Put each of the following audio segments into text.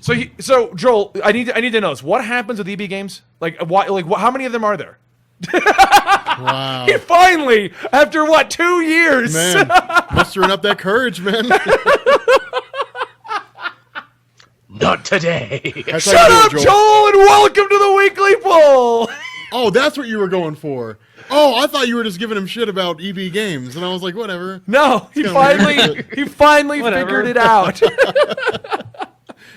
So Joel, I need to know this. What happens with EB Games? Like, why? Like, how many of them are there? Wow. He finally, after 2 years? Man, mustering up that courage, man. Not today. Shut up, Joel, and welcome to the weekly poll. Oh, that's what you were going for. Oh, I thought you were just giving him shit about EB Games, and I was like, whatever. No, he finally figured it out.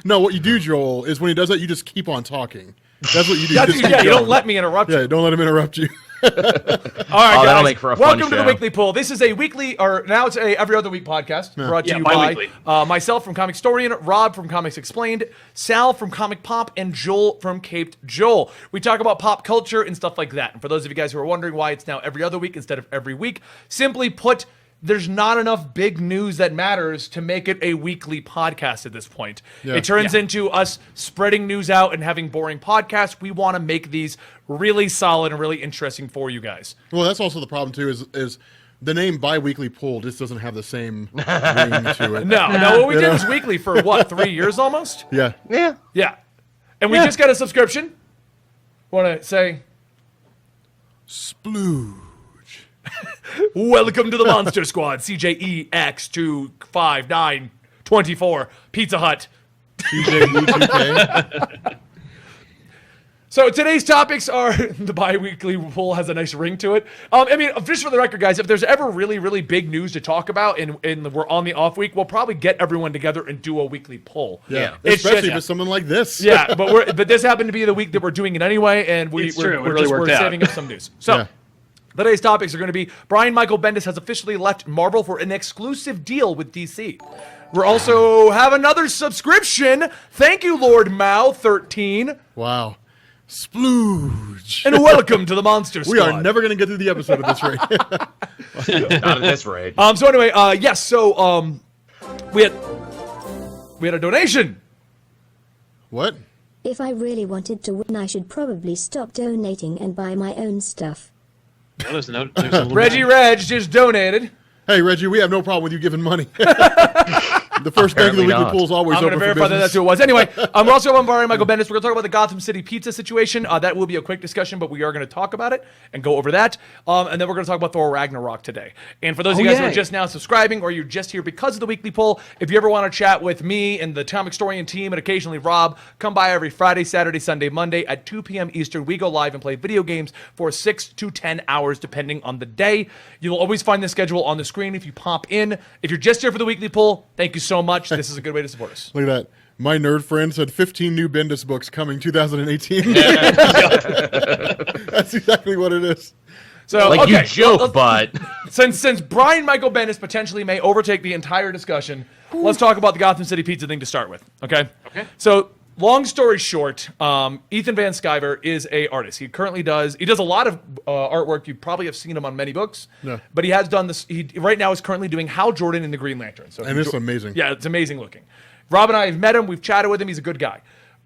No, what you do, Joel, is when he does that, you just keep on talking. That's what you do. You don't let me interrupt you. Yeah, don't let him interrupt you. All right, guys. That'll make for a fun Welcome to the show. weekly poll. This is a weekly, or now it's a every other week podcast brought to you bi-weekly. by myself from Comicstorian, Rob from Comics Explained, Sal from Comic Pop, and Joel from Caped Joel. We talk about pop culture and stuff like that. And for those of you guys who are wondering why it's now every other week instead of every week, simply put, there's not enough big news that matters to make it a weekly podcast at this point. Yeah. It turns into us spreading news out and having boring podcasts. We want to make these really solid and really interesting for you guys. Well, that's also the problem, too, is the name Bi-Weekly Pool just doesn't have the same ring to it. No, what we did was weekly for 3 years almost? Yeah. Yeah. And we just got a subscription. Want to say, Splooge. welcome to the Monster Squad, CJEX25924, Pizza Hut. CJU2K. So today's topics are, the bi-weekly poll has a nice ring to it. I mean, just for the record, guys, if there's ever really, really big news to talk about and we're on the off week, we'll probably get everyone together and do a weekly poll. Yeah. It's Especially just- for someone like this. Yeah, but this happened to be the week that we're doing it anyway, and we're saving up some news. So. Yeah. Today's topics are going to be Brian Michael Bendis has officially left Marvel for an exclusive deal with DC. We'll also have another subscription. Thank you, Lord Mao 13. Wow. Splooge. And welcome to the Monster Squad. We are never going to get through the episode at this rate. Not at this rate. So anyway, yes, so we had a donation. What? If I really wanted to win, I should probably stop donating and buy my own stuff. Well, there's a little Reggie Reg just donated. Hey, Reggie, we have no problem with you giving money. The first bank of the Apparently weekly not. pool is always I'm going open to for verify that business. that's who it was. Anyway, we're also on Brian Michael Bendis. We're going to talk about the Gotham City pizza situation. That will be a quick discussion, but we are going to talk about it and go over that. And then we're going to talk about Thor Ragnarok today. And for those of you guys who are just now subscribing or you're just here because of the weekly poll, if you ever want to chat with me and the Comicstorian team and occasionally Rob, come by every Friday, Saturday, Sunday, Monday at 2 p.m. Eastern. We go live and play video games for 6 to 10 hours, depending on the day. You'll always find the schedule on the screen if you pop in. If you're just here for the weekly poll, thank you so much. This is a good way to support us. Look at that. My nerd friend said 15 new Bendis books coming 2018. That's exactly what it is. So, Like okay, you joke, but since Brian Michael Bendis potentially may overtake the entire discussion, let's talk about the Gotham City Pizza thing to start with. Okay. So, long story short, Ethan Van Sciver is a artist. He does a lot of artwork. You probably have seen him on many books. Yeah. But he has done this. He right now is currently doing Hal Jordan in the Green Lantern. So And it's amazing. Yeah, it's amazing looking. Rob and I have met him. We've chatted with him. He's a good guy.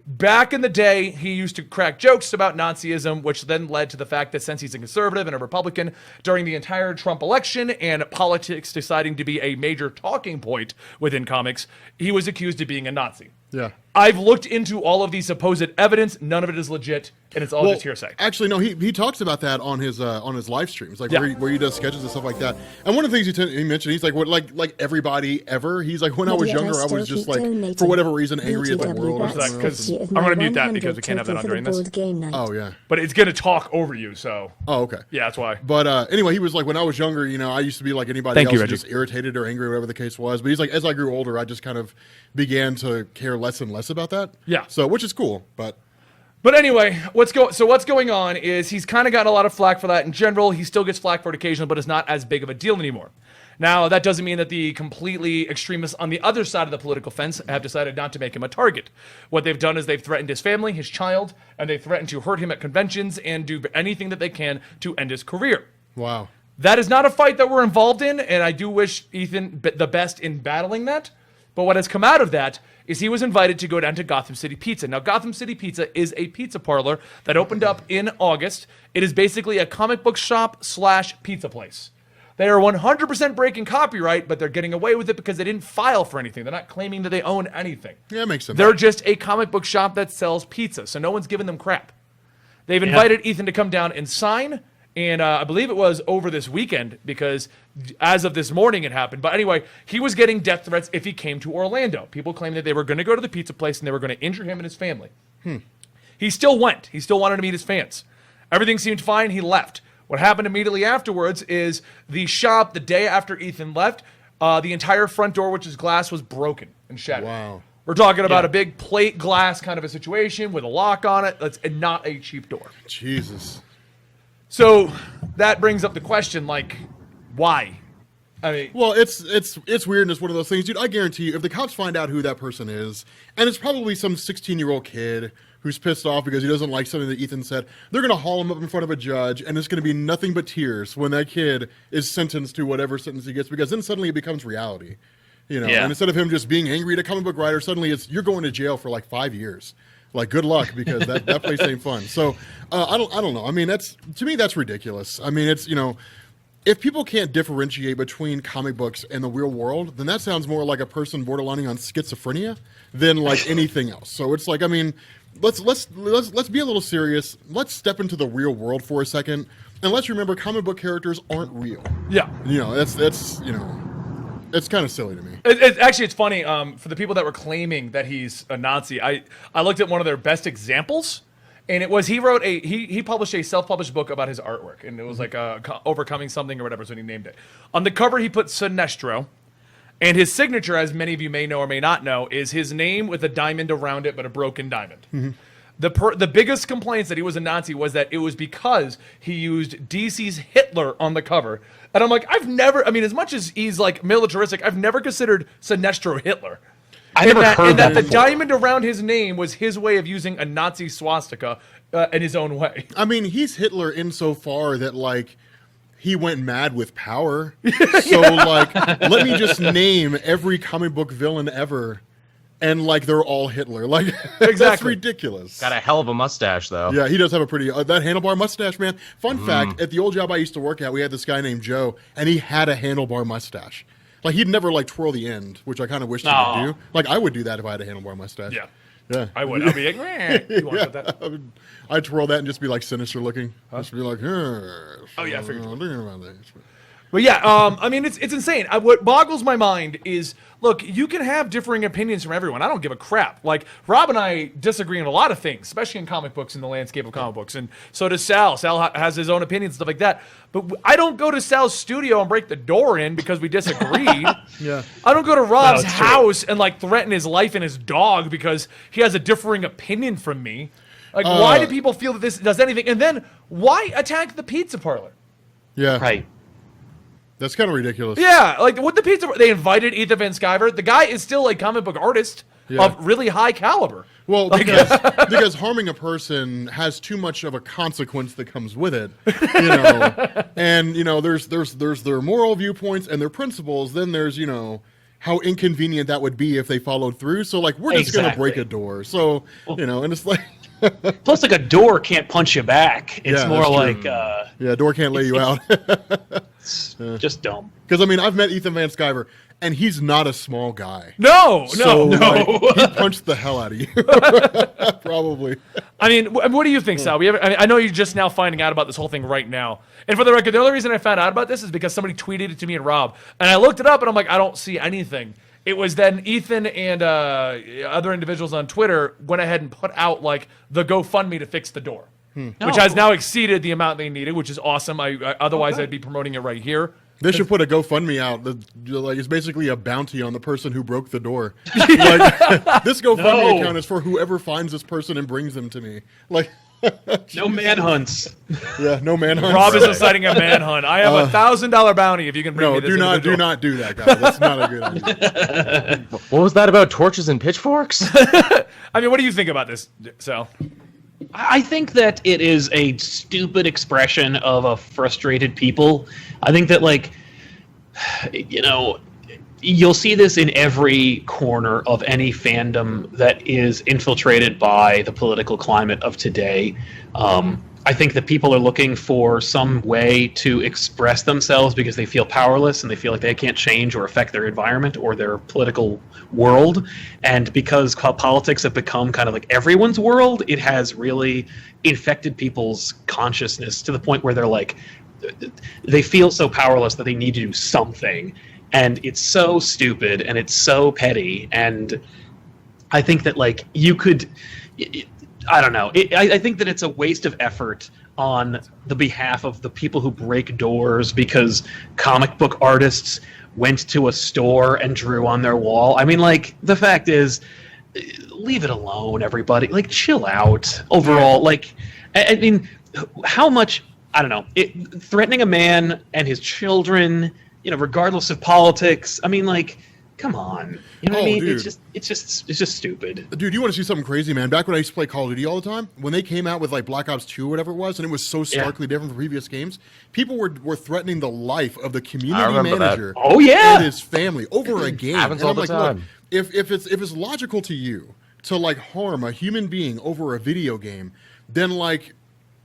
Back in the day, he used to crack jokes about Nazism, which then led to the fact that since he's a conservative and a Republican, during the entire Trump election and politics deciding to be a major talking point within comics, he was accused of being a Nazi. Yeah. I've looked into all of the supposed evidence. None of it is legit, and it's all just hearsay. Actually, no, he talks about that on his live streams, like where he does sketches and stuff like that. And one of the things he mentioned, he's like, what, like everybody ever. He's like, when I was younger, I was just like, for whatever reason, angry at the world. Or something Because else. I'm going to mute that because we can't have that on during this. Oh yeah. But it's going to talk over you, so Oh okay. yeah, that's why. But anyway, he was like, when I was younger, I used to be like anybody Thank else, you, Reggie. just irritated or angry, or whatever the case was. But he's like, as I grew older, I just kind of began to care less and less about that. Yeah. So, which is cool, but anyway, what's going on is he's kind of gotten a lot of flack for that in general. He still gets flack for it occasionally, but it's not as big of a deal anymore. Now, that doesn't mean that the completely extremists on the other side of the political fence have decided not to make him a target. What they've done is they've threatened his family, his child, and they threatened to hurt him at conventions and do anything that they can to end his career. wow. That is not a fight that we're involved in, and I do wish Ethan the best in battling that. But what has come out of that is he was invited to go down to Gotham City Pizza. Now, Gotham City Pizza is a pizza parlor that opened up in August. It is basically a comic book shop / pizza place. They are 100% breaking copyright, but they're getting away with it because they didn't file for anything. They're not claiming that they own anything. Yeah, that makes sense. They're just a comic book shop that sells pizza, so no one's giving them crap. They've invited Ethan to come down and sign, and I believe it was over this weekend because as of this morning it happened. But anyway, he was getting death threats if he came to Orlando. People claimed that they were going to go to the pizza place and they were going to injure him and his family. He still went. He still wanted to meet his fans. Everything seemed fine. He left. What happened immediately afterwards is the shop, the day after Ethan left, the entire front door, which is glass, was broken and shattered. Wow. We're talking about a big plate glass kind of a situation with a lock on it. That's not a cheap door. Jesus. So that brings up the question, like, why? I mean, Well, it's weird, and it's one of those things, dude. I guarantee you, if the cops find out who that person is, and it's probably some 16-year-old kid who's pissed off because he doesn't like something that Ethan said, they're going to haul him up in front of a judge, and it's going to be nothing but tears when that kid is sentenced to whatever sentence he gets, because then suddenly it becomes reality, you know. Yeah. And instead of him just being angry at a comic book writer, suddenly you're going to jail for like 5 years. Like, good luck, because that place ain't fun. So I don't know. I mean, to me that's ridiculous. I mean, it's, you know, if people can't differentiate between comic books and the real world, then that sounds more like a person borderlining on schizophrenia than like anything else. So it's like, I mean, let's be a little serious. Let's step into the real world for a second, and let's remember comic book characters aren't real. yeah. You know, that's you know, it's kind of silly to me. It's funny. For the people that were claiming that he's a Nazi, I looked at one of their best examples. And it was, he published a self-published book about his artwork, and it was like Overcoming Something or whatever is what he named it. On the cover, he put Sinestro, and his signature, as many of you may know or may not know, is his name with a diamond around it, but a broken diamond. The biggest complaints that he was a Nazi was that it was because he used DC's Hitler on the cover. And I'm like, as much as he's like militaristic, I've never considered Sinestro Hitler. I never heard that the before. diamond around his name was his way of using a Nazi swastika in his own way. I mean, he's Hitler insofar that, like, he went mad with power. So, like, let me just name every comic book villain ever, and, like, they're all Hitler. Like, that's Exactly. ridiculous. Got a hell of a mustache, though. Yeah, he does have a pretty, that handlebar mustache, man. Fun fact, at the old job I used to work at, we had this guy named Joe, and he had a handlebar mustache. Like, he'd never, like, twirl the end, which I kind of wished he would do. Like, I would do that if I had a handlebar mustache. Yeah. Yeah. I would. I'd be like, meh. You want to put that? I'd twirl that and just be, like, sinister looking. Just be like, Oh, yeah, I figured. thinking about this. But yeah, I mean, it's insane. What boggles my mind is, look, you can have differing opinions from everyone. I don't give a crap. Like, Rob and I disagree on a lot of things, especially in comic books, in the landscape of comic books. And so does Sal. Sal has his own opinions, stuff like that. But I don't go to Sal's studio and break the door in because we disagreed. Yeah. I don't go to Rob's it's true. house and, like, threaten his life and his dog because he has a differing opinion from me. Like, why do people feel that this does anything? And then, why attack the pizza parlor? Yeah. Right. That's kind of ridiculous. Yeah, like with the pizza, they invited Ethan Van Sciver. The guy is still a comic book artist of really high caliber. Well, because harming a person has too much of a consequence that comes with it, you know. And you know, there's their moral viewpoints and their principles. Then there's, you know, how inconvenient that would be if they followed through. So like, we're just gonna break a door. So you know, and it's like. Plus, like, a door can't punch you back. It's Yeah, more that's true. like Yeah, door can't lay you out. just dumb. Because I mean, I've met Ethan Van Sciver, and he's not a small guy. No. Like, he punched the hell out of you. Probably. I mean, what do you think, Sal? I know you're just now finding out about this whole thing right now. And for the record, the only reason I found out about this is because somebody tweeted it to me and Rob, and I looked it up, and I'm like, I don't see anything. It was then Ethan and other individuals on Twitter went ahead and put out like the GoFundMe to fix the door, which has now exceeded the amount they needed, which is awesome. Otherwise, I'd be promoting it right here. They should put a GoFundMe out. Like, it's basically a bounty on the person who broke the door. Like, this GoFundMe account is for whoever finds this person and brings them to me. Like, No manhunts. yeah, no manhunt. Rob is inciting a manhunt. I have $1,000 bounty if you can bring me No, this do not individual. do that, guys. That's not a good idea. What was that about torches and pitchforks? I mean, what do you think about this, Sal? I think that it is a stupid expression of a frustrated people. I think that, like, you know, you'll see this in every corner of any fandom that is infiltrated by the political climate of today. I think that people are looking for some way to express themselves because they feel powerless and they feel like they can't change or affect their environment or their political world. And because politics have become kind of like everyone's world, it has really infected people's consciousness to the point where they're like, they feel so powerless that they need to do something. And it's so stupid and it's so petty. And I think that like you could... I don't know. I think that it's a waste of effort on the behalf of the people who break doors because comic book artists went to a store and drew on their wall. I mean, like, the fact is, leave it alone, everybody. Like, chill out overall. Like, I mean, how much, I don't know, threatening a man and his children, you know, regardless of politics. I mean, like, come on. You know what I mean? Dude. It's just stupid. Dude, you want to see something crazy, man? Back when I used to play Call of Duty all the time, when they came out with like Black Ops 2 or whatever it was, and it was so starkly different from previous games, people were threatening the life of the community manager and his family over a game. Happens and all I'm the like, time. look, if it's logical to you to like harm a human being over a video game, then like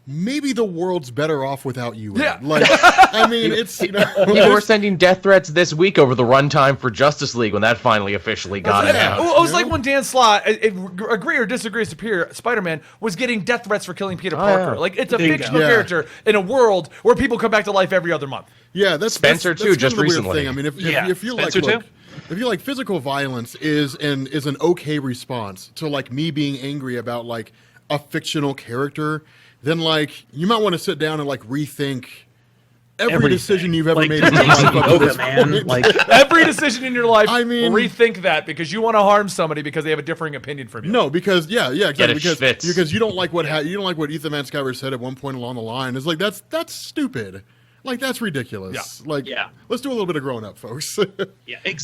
maybe the world's better off without you. Yeah. Like, I mean, it's, you know. People were sending death threats this week over the runtime for Justice League when that finally officially got out. Well, it was like when Dan Slott, agree or disagree with Spider-Man, was getting death threats for killing Peter Parker. yeah. Like, it's a fictional character in a world where people come back to life every other month. Yeah, that's Spencer, that's too, kind just of the weird recently. thing. I mean, if you're Spencer, like, look, too? if you're like physical violence is an okay response to like me being angry about like a fictional character, then like you might want to sit down and like rethink every decision you've ever made in your life up to this point. Like, Every decision in your life, I mean- rethink that because you want to harm somebody because they have a differing opinion from you. No, because exactly. it schwitz. Because you don't like what you don't like what Ethan Van Sciver said at one point along the line. It's like that's stupid. Like that's ridiculous. Yeah. Like let's do a little bit of growing up, folks.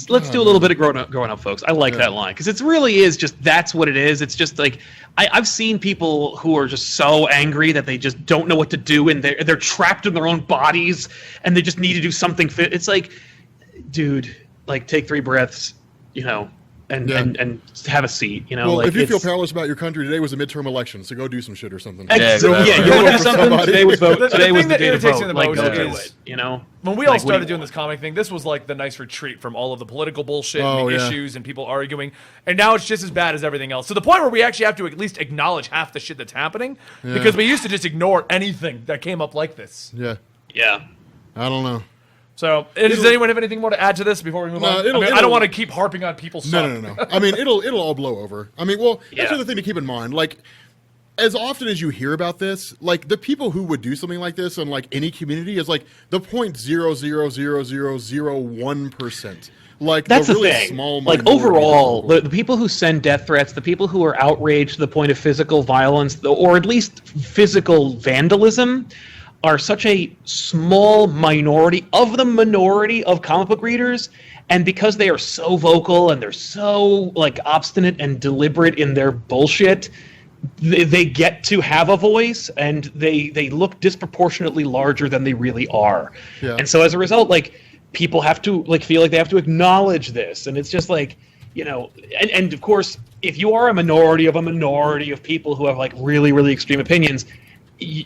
let's do a little bit of growing up, folks. I like that line because it really is just that's what it is. It's just like I've seen people who are just so angry that they just don't know what to do and they're trapped in their own bodies and they just need to do something. It's like, dude, like take 3 breaths, you know, and have a seat. You know, Well, like if you feel powerless about your country, today was a midterm election, so go do some shit or something. Exactly. Yeah, you want to do something? Somebody. Today was vote. The Today was thing the that day to irritates me vote. the Like, most go do is- it. You know, When we all Like, what do started you doing want? this comic thing, this was like the nice retreat from all of the political bullshit Oh, and the yeah. issues and people arguing. And now it's just as bad as everything else. To the point where we actually have to at least acknowledge half the shit that's happening because we used to just ignore anything that came up like this. Yeah, yeah. I don't know. So, does anyone have anything more to add to this before we move on? I it'll- don't want to keep harping on people's stuff. No. I mean, it'll all blow over. I mean, well, that's Yeah. another thing to keep in mind. Like, as often as you hear about this, like the people who would do something like this in like any community is like the 0.00001%. Like That's the the really thing. small Like minority overall, of people. the people who send death threats, the people who are outraged to the point of physical violence, or at least physical vandalism, are such a small minority of the minority of comic book readers. And because they are so vocal and they're so like obstinate and deliberate in their bullshit, they get to have a voice, and they look disproportionately larger than they really are. Yeah. And so as a result, like, people have to like feel like they have to acknowledge this, and it's just like, you know, and of course, if you are a minority of people who have like really, really extreme opinions,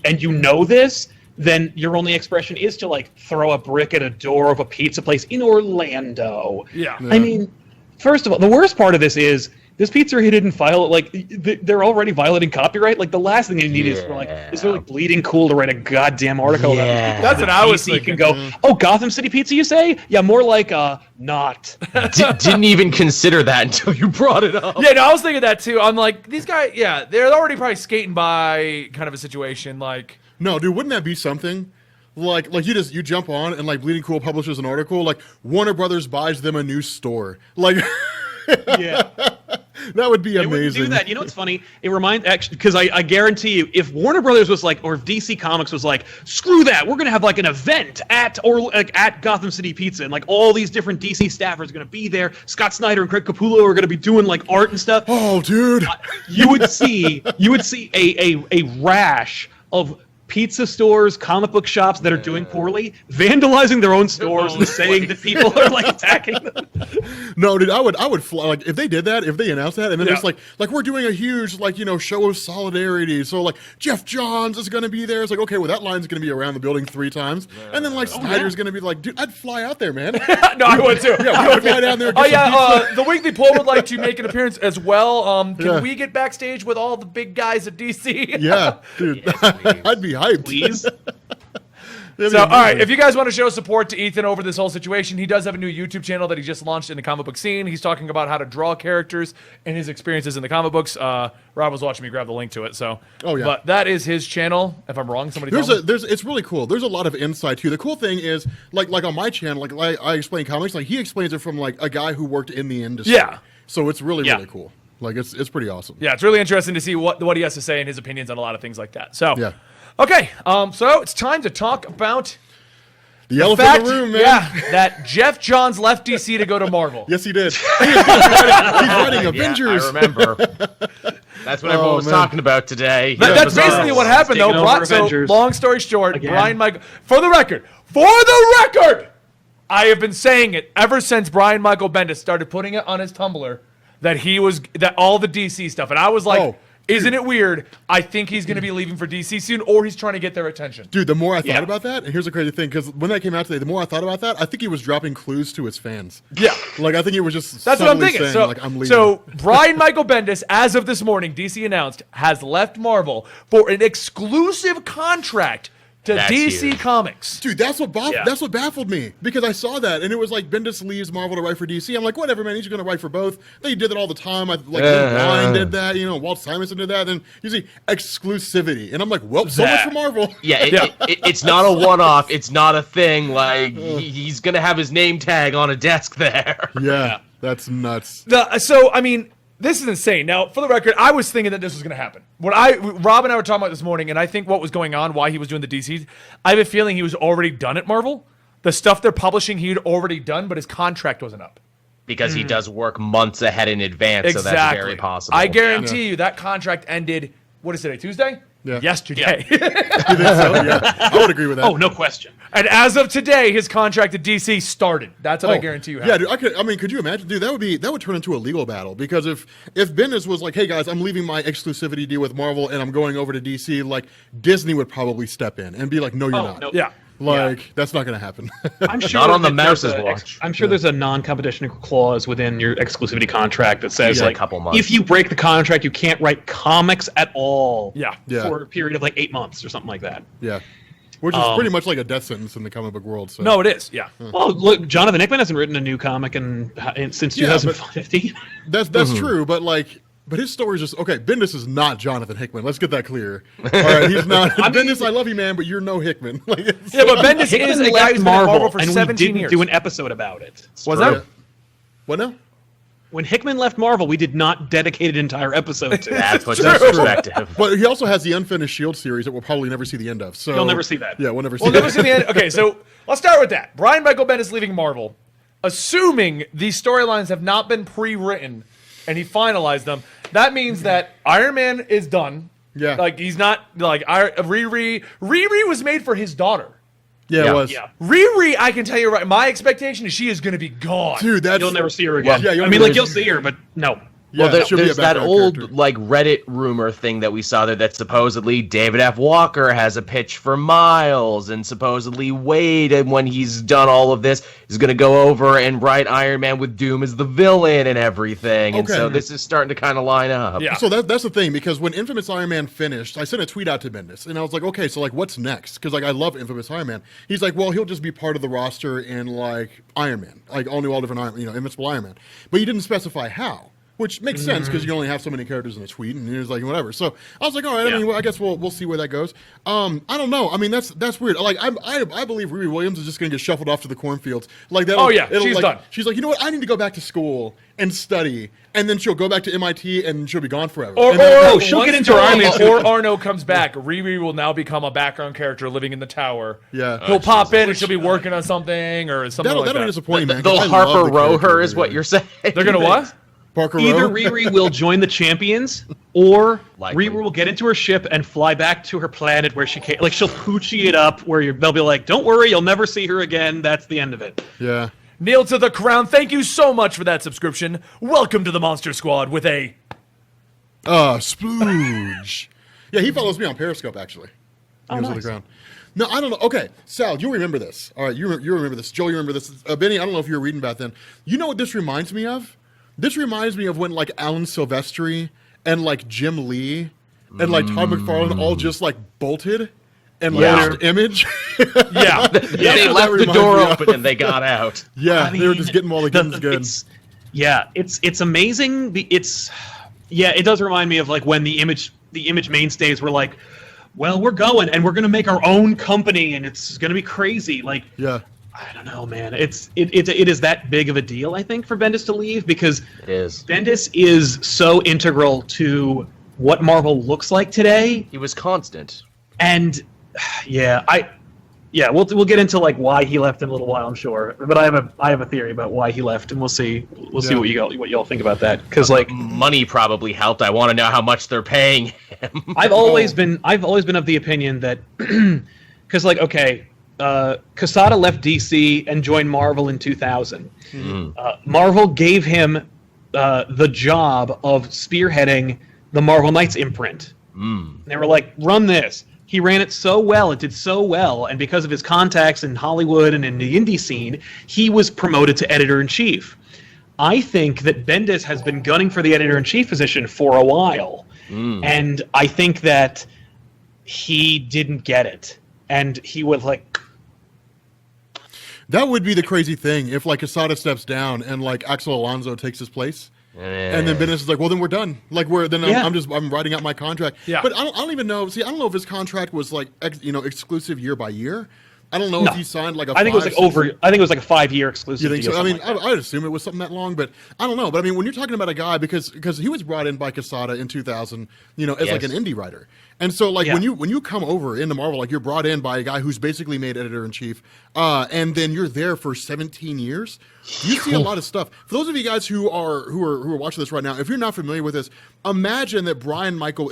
and you know this, then your only expression is to like throw a brick at a door of a pizza place in Orlando. Yeah. I mean, first of all, the worst part of this is this pizzeria didn't file, like, they're already violating copyright. Like, the last thing they need is for like Bleeding Cool to write a goddamn article about it. That's what I was thinking. You can go, oh, Gotham City Pizza, you say? Yeah, more like, not. Didn't even consider that until you brought it up. Yeah, no, I was thinking that too. I'm like, these guys, yeah, they're already probably skating by kind of a situation. Like, No, dude, wouldn't that be something? Like you jump on and like Bleeding Cool publishes an article, like Warner Brothers buys them a new store. Like, Yeah. that would be They wouldn't amazing. do that. You know what's funny? It reminds, actually, because I guarantee you, if Warner Brothers was like, or if DC Comics was like, screw that, we're gonna have like an event at Gotham City Pizza, and like all these different DC staffers are gonna be there. Scott Snyder and Craig Capullo are gonna be doing like art and stuff. Oh, dude. You would see a rash of pizza stores, comic book shops that are doing poorly, vandalizing their own stores and saying that people are like attacking them. No, dude, I would fly, like if they did that, if they announced that, and then it's like we're doing a huge show of solidarity. So like Jeff Johns is going to be there. It's like, okay, well that line's going to be around the building 3 times, and then like Snyder's going to be like, dude, I'd fly out there, man. No, I would too. Yeah, we would fly down there. The Weekly Poll would like to make an appearance as well. Can we get backstage with all the big guys at DC? Yeah, dude, I'd be hyped. Please. So, all right, if you guys want to show support to Ethan over this whole situation, he does have a new YouTube channel that he just launched in the comic book scene. He's talking about how to draw characters and his experiences in the comic books. Rob was watching me grab the link to it. So, but that is his channel. If I'm wrong, somebody tell me. It's really cool. There's a lot of insight too. The cool thing is, like on my channel, like I explain comics, like he explains it from like a guy who worked in the industry. Yeah. So it's really cool. Like it's pretty awesome. Yeah, it's really interesting to see what he has to say and his opinions on a lot of things like that. So, okay, so it's time to talk about the elephant in the room, man. Yeah, that Jeff Johns left DC to go to Marvel. Yes, he did. He's writing Avengers. I remember. That's what everyone was talking about today. That's basically what happened, though. So, long story short, Brian Michael. For the record, I have been saying it ever since Brian Michael Bendis started putting it on his Tumblr that all the DC stuff, and I was like. Isn't it weird? I think he's going to be leaving for DC soon, or he's trying to get their attention. Dude, the more I thought about that, and here's the crazy thing, because when that came out today, the more I thought about that, I think he was dropping clues to his fans. Yeah. Like, I think he was just That's what I'm thinking. saying, like, I'm leaving. So, Brian Michael Bendis, as of this morning, DC announced, has left Marvel for an exclusive contract to DC huge. Comics. Dude, that's what baffled me, because I saw that, and it was like Bendis leaves Marvel to write for DC. I'm like, whatever, man, he's going to write for both. They did it all the time. Ryan did that, Walt Simonson did that, and you see exclusivity. And I'm like, well, so much for Marvel. Yeah, it's not a one-off. It's not a thing. Like, he's going to have his name tag on a desk there. Yeah, that's nuts. This is insane. Now, for the record, I was thinking that this was going to happen. Rob and I were talking about this morning, and I think what was going on, why he was doing the DC, I have a feeling he was already done at Marvel. The stuff they're publishing, he'd already done, but his contract wasn't up. Because he does work months ahead in advance, so that's very possible. I guarantee you that contract ended, what is today, Tuesday? Yeah. Yesterday. You think so? Yeah, I would agree with that. Oh, no question. And as of today, his contract at DC started. That's what I guarantee you happened. Yeah, dude, could you imagine? Dude, that would turn into a legal battle, because if Bendis was like, hey guys, I'm leaving my exclusivity deal with Marvel and I'm going over to DC, like Disney would probably step in and be like, no, you're not. No. Yeah. That's not going to happen. I'm sure not on the mouse's watch. I'm sure there's a non-competition clause within your exclusivity contract that says, a couple months. if you break the contract, you can't write comics at all. Yeah. For a period of like 8 months or something like that. Yeah. Which is pretty much like a death sentence in the comic book world. So. No, it is. Yeah. Well, look, Jonathan Hickman hasn't written a new comic since 2015. That's true, but his story is just okay. Bendis is not Jonathan Hickman. Let's get that clear. All right, he's not. Bendis, I love you, man, but you're no Hickman. But Bendis is a guy who's been at Marvel for 17 years. Do an episode about it. Was that? What now? When Hickman left Marvel, we did not dedicate an entire episode to it. That puts it in perspective. But he also has the Unfinished Shield series that we'll probably never see the end of. So you'll never see that. Yeah, we'll never see. We'll never see the end. Okay, so let's start with that. Brian Michael Bendis leaving Marvel, assuming these storylines have not been pre-written and he finalized them. That means that Iron Man is done. Yeah. Like, he's not, like, Riri was made for his daughter. Yeah, it was. Yeah. Riri, I can tell you right, my expectation is she is going to be gone. Dude, You'll never see her again. Yeah, you'll see her, but no. Yeah, Well, there's that old character. Reddit rumor thing that we saw there that supposedly David F. Walker has a pitch for Miles, and supposedly Wade, and when he's done all of this, is going to go over and write Iron Man with Doom as the villain and everything. And so this is starting to kind of line up. Yeah. So that's the thing, because when Infamous Iron Man finished, I sent a tweet out to Bendis, and I was like, okay, so what's next? Because I love Infamous Iron Man. He's like, well, he'll just be part of the roster in Iron Man, all different Iron, Invincible Iron Man. But you didn't specify how. Which makes sense because you only have so many characters in a tweet, and it's like whatever. So I was like, all right. I mean, I guess we'll see where that goes. I don't know. I mean, that's weird. I believe Riri Williams is just going to get shuffled off to the cornfields. Like that. Oh yeah, she's done. She's like, you know what? I need to go back to school and study, and then she'll go back to MIT and she'll be gone forever. Or she'll get into Iron Man. Or Arno comes back. Riri will now become a background character living in the tower. Yeah, he'll pop in and she'll be working on something or something like that. That'll be disappointing, man. They'll Harper Row her, is what you're saying. They're gonna what? Parker Either Rowe? Riri will join the Champions, Or Likely. Riri will get into her ship and fly back to her planet where she came. Like, she'll poochie it up where they'll be like, don't worry, you'll never see her again. That's the end of it. Yeah. Neil to the Crown, thank you so much for that subscription. Welcome to the Monster Squad with a... Splooge. Yeah, he follows me on Periscope, actually. Oh, Neil to the nice. Crown. No, I don't know. Okay, Sal, you remember this. All right, you remember this. Joel, you remember this. Benny, I don't know if you were reading about then. You know what this reminds me of? This reminds me of when, like, Alan Silvestri and, like, Jim Lee and, like, Todd McFarlane all just, like, bolted and lost Image. Yeah. They left the door open and they got out. Yeah, they were just getting all the guns good. It's amazing. It does remind me of like when the image mainstays were like, well, we're going and we're going to make our own company and it's going to be crazy. Like, Yeah. I don't know, man. It is that big of a deal, I think, for Bendis to leave because It is. Bendis is so integral to what Marvel looks like today. He was constant. And we'll get into like why he left in a little while, I'm sure. But I have a theory about why he left, and we'll see what y'all think about that. Because like Money probably helped. I want to know how much they're paying him. I've always been of the opinion that because like Quesada left DC and joined Marvel in 2000. Marvel gave him the job of spearheading the Marvel Knights imprint. They were like, run this. He ran it so well, it did so well, and because of his contacts in Hollywood and in the indie scene, he was promoted to editor-in-chief. I think that Bendis has been gunning for the editor-in-chief position for a while, and I think that he didn't get it, and he was like... That would be the crazy thing if, like, Quesada steps down and, like, Axel Alonso takes his place. And then Bendis is like, well, then we're done. Like, I'm writing out my contract. Yeah. But I don't even know. See, I don't know if his contract was like, exclusive year by year. I don't know if he signed like a. I think it was like I think it was like a 5-year exclusive. You think deal, so? I mean, like I'd assume it was something that long, but I don't know. But I mean, when you're talking about a guy because he was brought in by Quesada in 2000, as like an indie writer, and so like when you come over into Marvel, like you're brought in by a guy who's basically made editor in chief, and then you're there for 17 years. You see a lot of stuff. For those of you guys who are watching this right now, if you're not familiar with this, imagine that Brian Michael.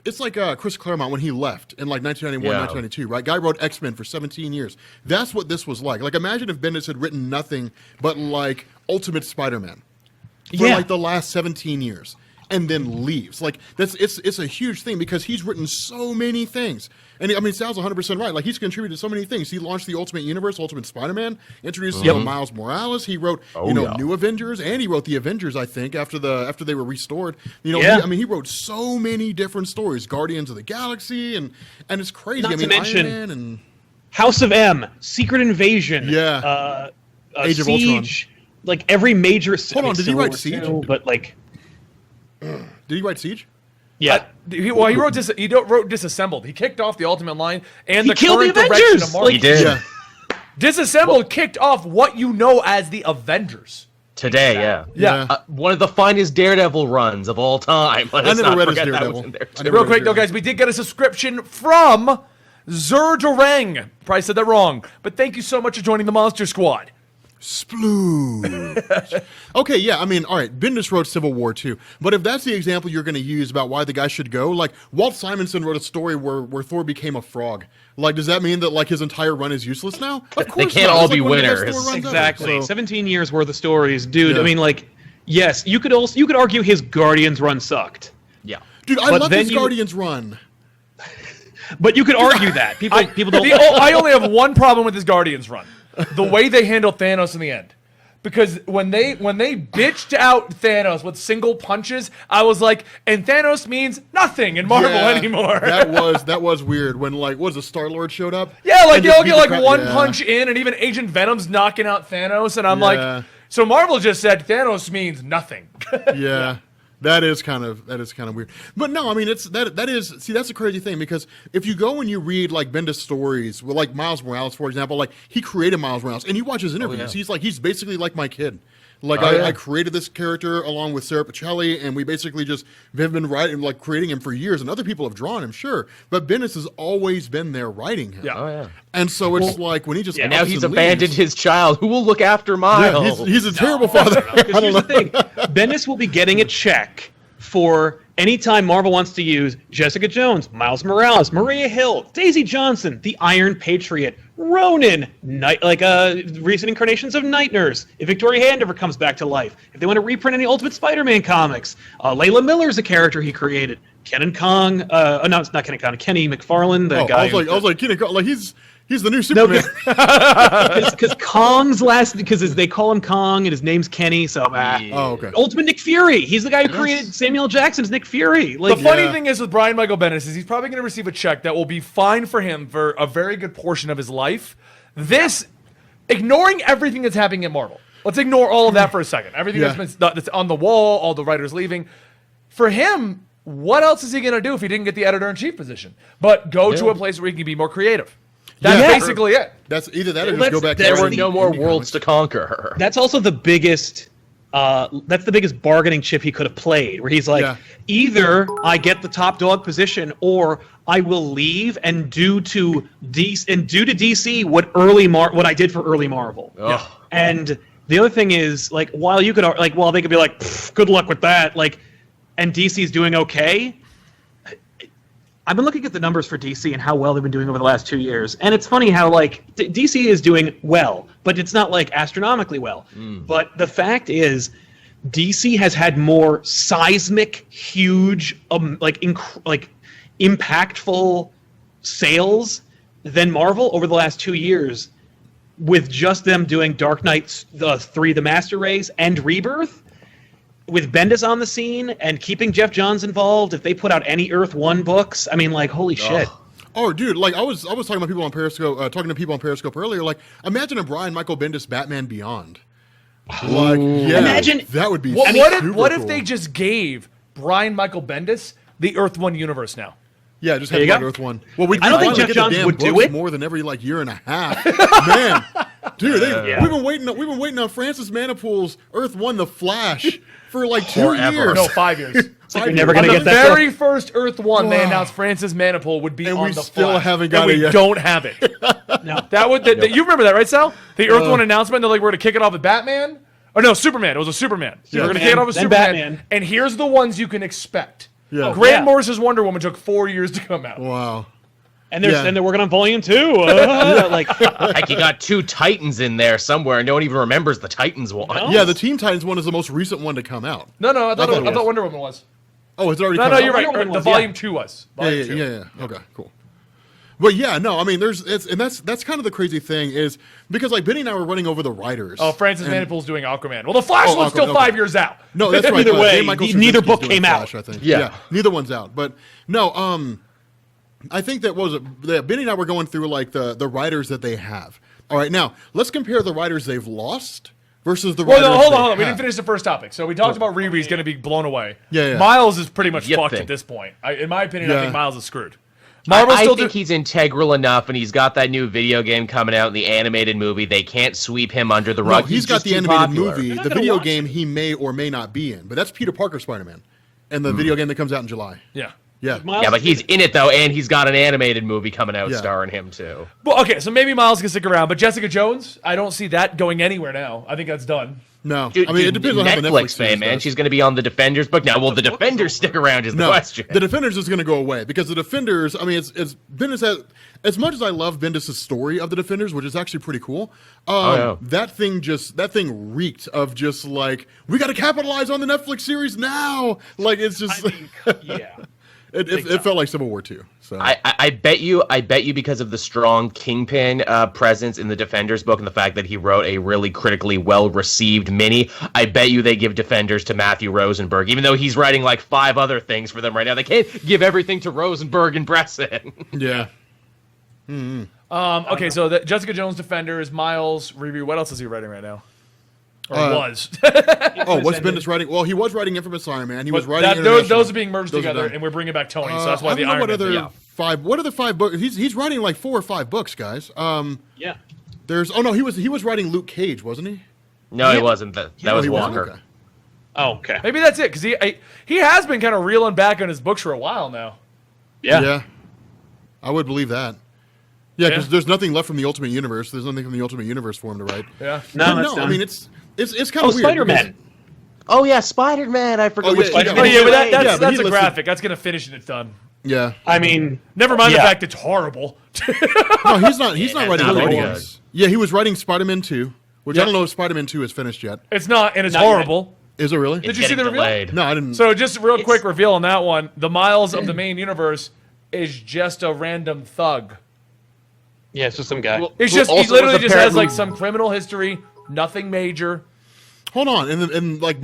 It's like Chris Claremont when he left in like 1991, 1992, right? Guy wrote X-Men for 17 years. That's what this was like. Like, imagine if Bendis had written nothing but like Ultimate Spider-Man for like the last 17 years and then leaves. Like, it's a huge thing because he's written so many things. And I mean, Sal's 100% right. Like, he's contributed to so many things. He launched the Ultimate Universe, Ultimate Spider-Man, introduced Miles Morales. He wrote, New Avengers, and he wrote the Avengers, I think, after they were restored. He wrote so many different stories. Guardians of the Galaxy, and it's crazy. Not to mention Iron Man and House of M, Secret Invasion, Age of Siege, Ultron. like every major. Hold on, did he write Siege? But like, did he write Siege? yeah. He wrote Disassembled. He kicked off the Ultimate line and the killed current the direction Avengers! of Marvel. He did. Yeah. Disassembled kicked off what you know as the Avengers. Today, Yeah. One of the finest Daredevil runs of all time. I never read his Daredevil. Real quick, though, guys, we did get a subscription from Zerdoreng. Probably said that wrong, but thank you so much for joining the Monster Squad. Splooge. Okay, yeah, I mean, all right, Bendis wrote Civil War too, but if that's the example you're going to use about why the guy should go, like, Walt Simonson wrote a story where Thor became a frog. Like, does that mean that, like, his entire run is useless now? Of course They can't not. all It's be like one of the best winners. Thor runs ever, Exactly. so- 17 years worth of stories, dude. Yeah. I mean, like, yes, you could argue his Guardians run sucked, Yeah. Dude, I But love then his you- Guardians run. but you could argue that people don't. I only have one problem with his Guardians run: the way they handle Thanos in the end. Because when they bitched out Thanos with single punches, I was like, and Thanos means nothing in Marvel Yeah, anymore. that was weird when, like, what was it, Star-Lord showed up? Yeah, like And they just all beat get the like crap- one yeah. punch in, and even Agent Venom's knocking out Thanos, and I'm Yeah. like, so Marvel just said Thanos means nothing. Yeah. That is kind of weird. But no, I mean, that's a crazy thing, because if you go and you read like Bendis stories, well, like Miles Morales, for example, like he created Miles Morales, and you watch his interviews, he's basically like my kid. Like I created this character along with Sarah Pacelli, and we basically just have been writing, like creating him for years, and other people have drawn him, sure, but Bendis has always been there writing him. Yeah. Oh, yeah. And so it's like when he just And now ups he's and abandoned leaves- his child. Who will look after Yeah, Miles? he's a terrible father. Because here's the thing: Bendis will be getting a check for anytime Marvel wants to use Jessica Jones, Miles Morales, Maria Hill, Daisy Johnson, the Iron Patriot, Ronin, recent incarnations of Night Nurse, if Victoria Handover comes back to life, if they want to reprint any Ultimate Spider-Man comics, Layla Miller's a character he created, Kenan Kong, no, it's not Kenan Kong, Kenny McFarlane, the guy. I was like Kenan Kong, like he's the new Superman. Because Kong's because they call him Kong and his name's Kenny, so okay. Ultimate Nick Fury. He's the guy who created Samuel Jackson's Nick Fury. The funny thing is with Brian Michael Bendis is he's probably going to receive a check that will be fine for him for a very good portion of his life. This, ignoring everything that's happening at Marvel. Let's ignore all of that for a second. Everything that's on the wall, all the writers leaving. For him, what else is he going to do if he didn't get the editor-in-chief position? But go to a place where he can be more creative. That's basically it. That's either that or just go back. There were no more worlds to conquer. That's also the biggest. That's the biggest bargaining chip he could have played. Where he's like, either I get the top dog position, or I will leave and do to DC what I did for early Marvel. Yeah. And the other thing is, like, while they could be like, good luck with that, like, and DC's doing okay. I've been looking at the numbers for DC and how well they've been doing over the last 2 years, and it's funny how like DC is doing well, but it's not like astronomically well. But the fact is, DC has had more seismic, huge, impactful sales than Marvel over the last 2 years, with just them doing Dark Knight 3: The Master Race and Rebirth. With Bendis on the scene and keeping Jeff Johns involved, if they put out any Earth 1 books, I mean, like, holy shit. Oh, dude, like I was talking about people on Periscope, earlier. Like, imagine a Brian Michael Bendis Batman Beyond. Like, imagine that would be. What if they just gave Brian Michael Bendis the Earth 1 universe now? Yeah, just have one Earth 1. Well, I don't think Jeff Johns would do it more than every year and a half. Man, dude, we've been waiting on Francis Manipoul's Earth 1, The Flash, for like 2 years. No, 5 years. It's like you're never going to get that. The very first Earth 1, they announced Francis Manipoul would be and on we the still Flash. haven't got and it yet. We don't have it. No. You remember that, right, Sal? The Earth 1 announcement, they're like, we're going to kick it off with Batman? Or no, Superman. It was a Superman. So we're going to kick it off with then Superman. Batman. And here's the ones you can expect. Yeah. Grant Morris's Wonder Woman took 4 years to come out. Wow. And they're working on Volume 2. Like you got 2 Titans in there somewhere, and no one even remembers the Titans one. No. Yeah, the Teen Titans one is the most recent one to come out. No, I thought Wonder Woman was. Oh, it's already No, come out? you're right. Wonder Woman The was, Volume 2 was. Volume 2. Yeah. Okay, cool. But yeah, no, I mean, that's kind of the crazy thing is because like Benny and I were running over the writers. Oh, Francis Manipoul's doing Aquaman. Well, the Flash one's still 5 years out. No, that's right. Either way, neither book doing came Flash, out. I think. Yeah. Neither one's out. But no, I think that Benny and I were going through like the writers that they have. All right, now let's compare the writers they've lost versus the writers. Hold on. We didn't finish the first topic. So we talked about Riri's going to be blown away. Yeah. Miles is pretty much fucked think. at this point. In my opinion, I think Miles is screwed. I think he's integral enough, and he's got that new video game coming out in the animated movie. They can't sweep him under the rug. No, he's got just the too animated popular. movie. The video game he may or may not be in, but that's Peter Parker Spider-Man, and the video game that comes out in July. Yeah. Yeah. Yeah, but he's in it though, and he's got an animated movie coming out starring him too. Well, okay, so maybe Miles can stick around, but Jessica Jones, I don't see that going anywhere now. I think that's done. No, Dude, I mean it depends on how the Netflix fan, series man. does. She's going to be on the Defenders book now. Will the Defenders stick around? Is the question. The Defenders is going to go away because the Defenders. I mean, it's Bendis has, as much as I love Bendis' story of the Defenders, which is actually pretty cool. That thing reeked of just like we got to capitalize on the Netflix series now. Like it's just Yeah. It felt like Civil War 2. So I bet you because of the strong Kingpin presence in the Defenders book and the fact that he wrote a really critically well-received mini, I bet you they give Defenders to Matthew Rosenberg, even though he's writing like 5 other things for them right now. They can't give everything to Rosenberg and Bresson. Yeah. Okay, so the Jessica Jones Defenders, Miles, Riri, what else is he writing right now? Or was. What's Bendis writing? Well, he was writing Infamous Iron Man. He was writing those are being merged Those are together, done. and we're bringing back Tony, so that's why I the don't know Iron Man. what other 5 books? He's writing like 4 or 5 books, guys. Yeah. He was writing Luke Cage, wasn't he? No, he wasn't. That was he wasn't? Walker. Okay. Oh, okay. Maybe that's it, because he has been kind of reeling back on his books for a while now. Yeah. I would believe that. Yeah, because there's nothing left from the Ultimate Universe. There's nothing from the Ultimate Universe for him to write. Yeah. No, that's done. I mean it's kind of weird. Spider-Man. Oh yeah, Spider-Man. I forgot which Spider-Man. Oh yeah, but Yeah, but that's he a listed- graphic. That's gonna finish and it's done. Yeah. I mean, Never mind the Yeah. fact it's horrible. No, he's not. He's not writing not really Guardians. Yeah, he was writing Spider-Man 2, which I Yep. don't know if Spider-Man 2 is finished yet. It's not, and it's Not yet. horrible. Is it really? Did you see the reveal? delayed. No, I didn't. So just real quick reveal on that one: the Miles of the main universe is just a random thug. yeah, it's just some guy. Well, It's who just he also literally was just has apparently- like some criminal history, nothing major. Hold on, and like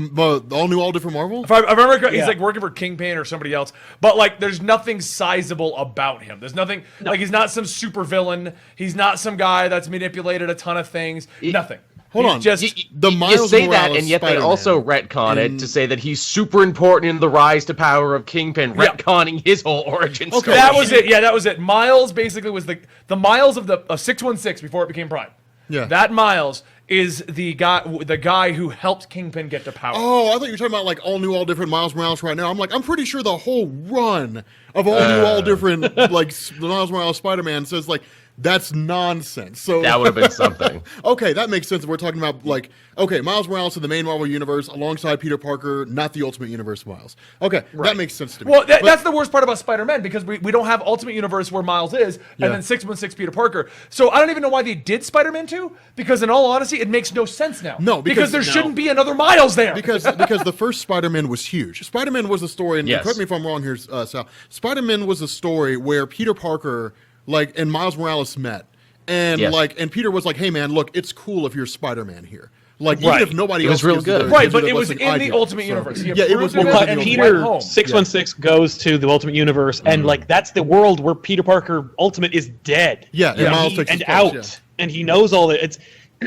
all new, all different Marvel. If I remember, he's Yeah. like working for Kingpin or somebody else, but like there's nothing sizable about him. There's nothing like he's not some super villain. He's not some guy that's manipulated a ton of things. Nothing. Hold He's on. just The You Miles say that, Morales and yet they Spider-Man also retcon it to say that he's super important in the rise to power of Kingpin, Yeah. retconning his whole origin story. that was it. Yeah, that was it. Miles basically was the Miles of the 616 before it became Prime. Yeah. That Miles is the guy who helped Kingpin get to power. Oh, I thought you were talking about like all new, all different Miles Morales right now. I'm like, I'm pretty sure the whole run of all new, all different like Miles Morales Spider-Man says like that's nonsense. So That would have been something. okay, that makes sense. We're talking about like okay, Miles Morales in the main Marvel universe alongside Peter Parker, not the Ultimate Universe Miles. Okay, that makes sense to me. Well, But- that's the worst part about Spider-Man because we don't have Ultimate Universe where Miles is, Yeah. and then 616 Peter Parker. So I don't even know why they did Spider-Man 2, because in all honesty, it makes no sense now. No, because- there no. shouldn't be another Miles there. because the first Spider-Man was huge. Spider-Man was a story, and Yes. correct me if I'm wrong here, Sal. Spider-Man was a story where Peter Parker, like, and Miles Morales met, and Yes. like, and Peter was like, "Hey, man, look, it's cool if you're Spider-Man here." Like, Right. even if nobody It was else real gives you good. the- Right, gives you but the it was blessing, in I the do. Ultimate So- Universe. He Yeah, it was. approved It of was it, in and the he Ultimate went home. 616 goes to the Ultimate Universe, and like that's the world where Peter Parker Ultimate is dead. Yeah, and Miles takes and his place, out, yeah. and he knows all that. It's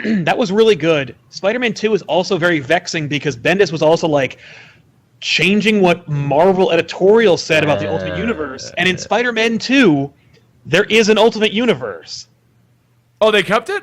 that was really good. Spider-Man 2 is also very vexing because Bendis was also like changing what Marvel editorial said about the Ultimate Universe, and in Spider-Man 2, there is an Ultimate Universe. Oh, they kept it?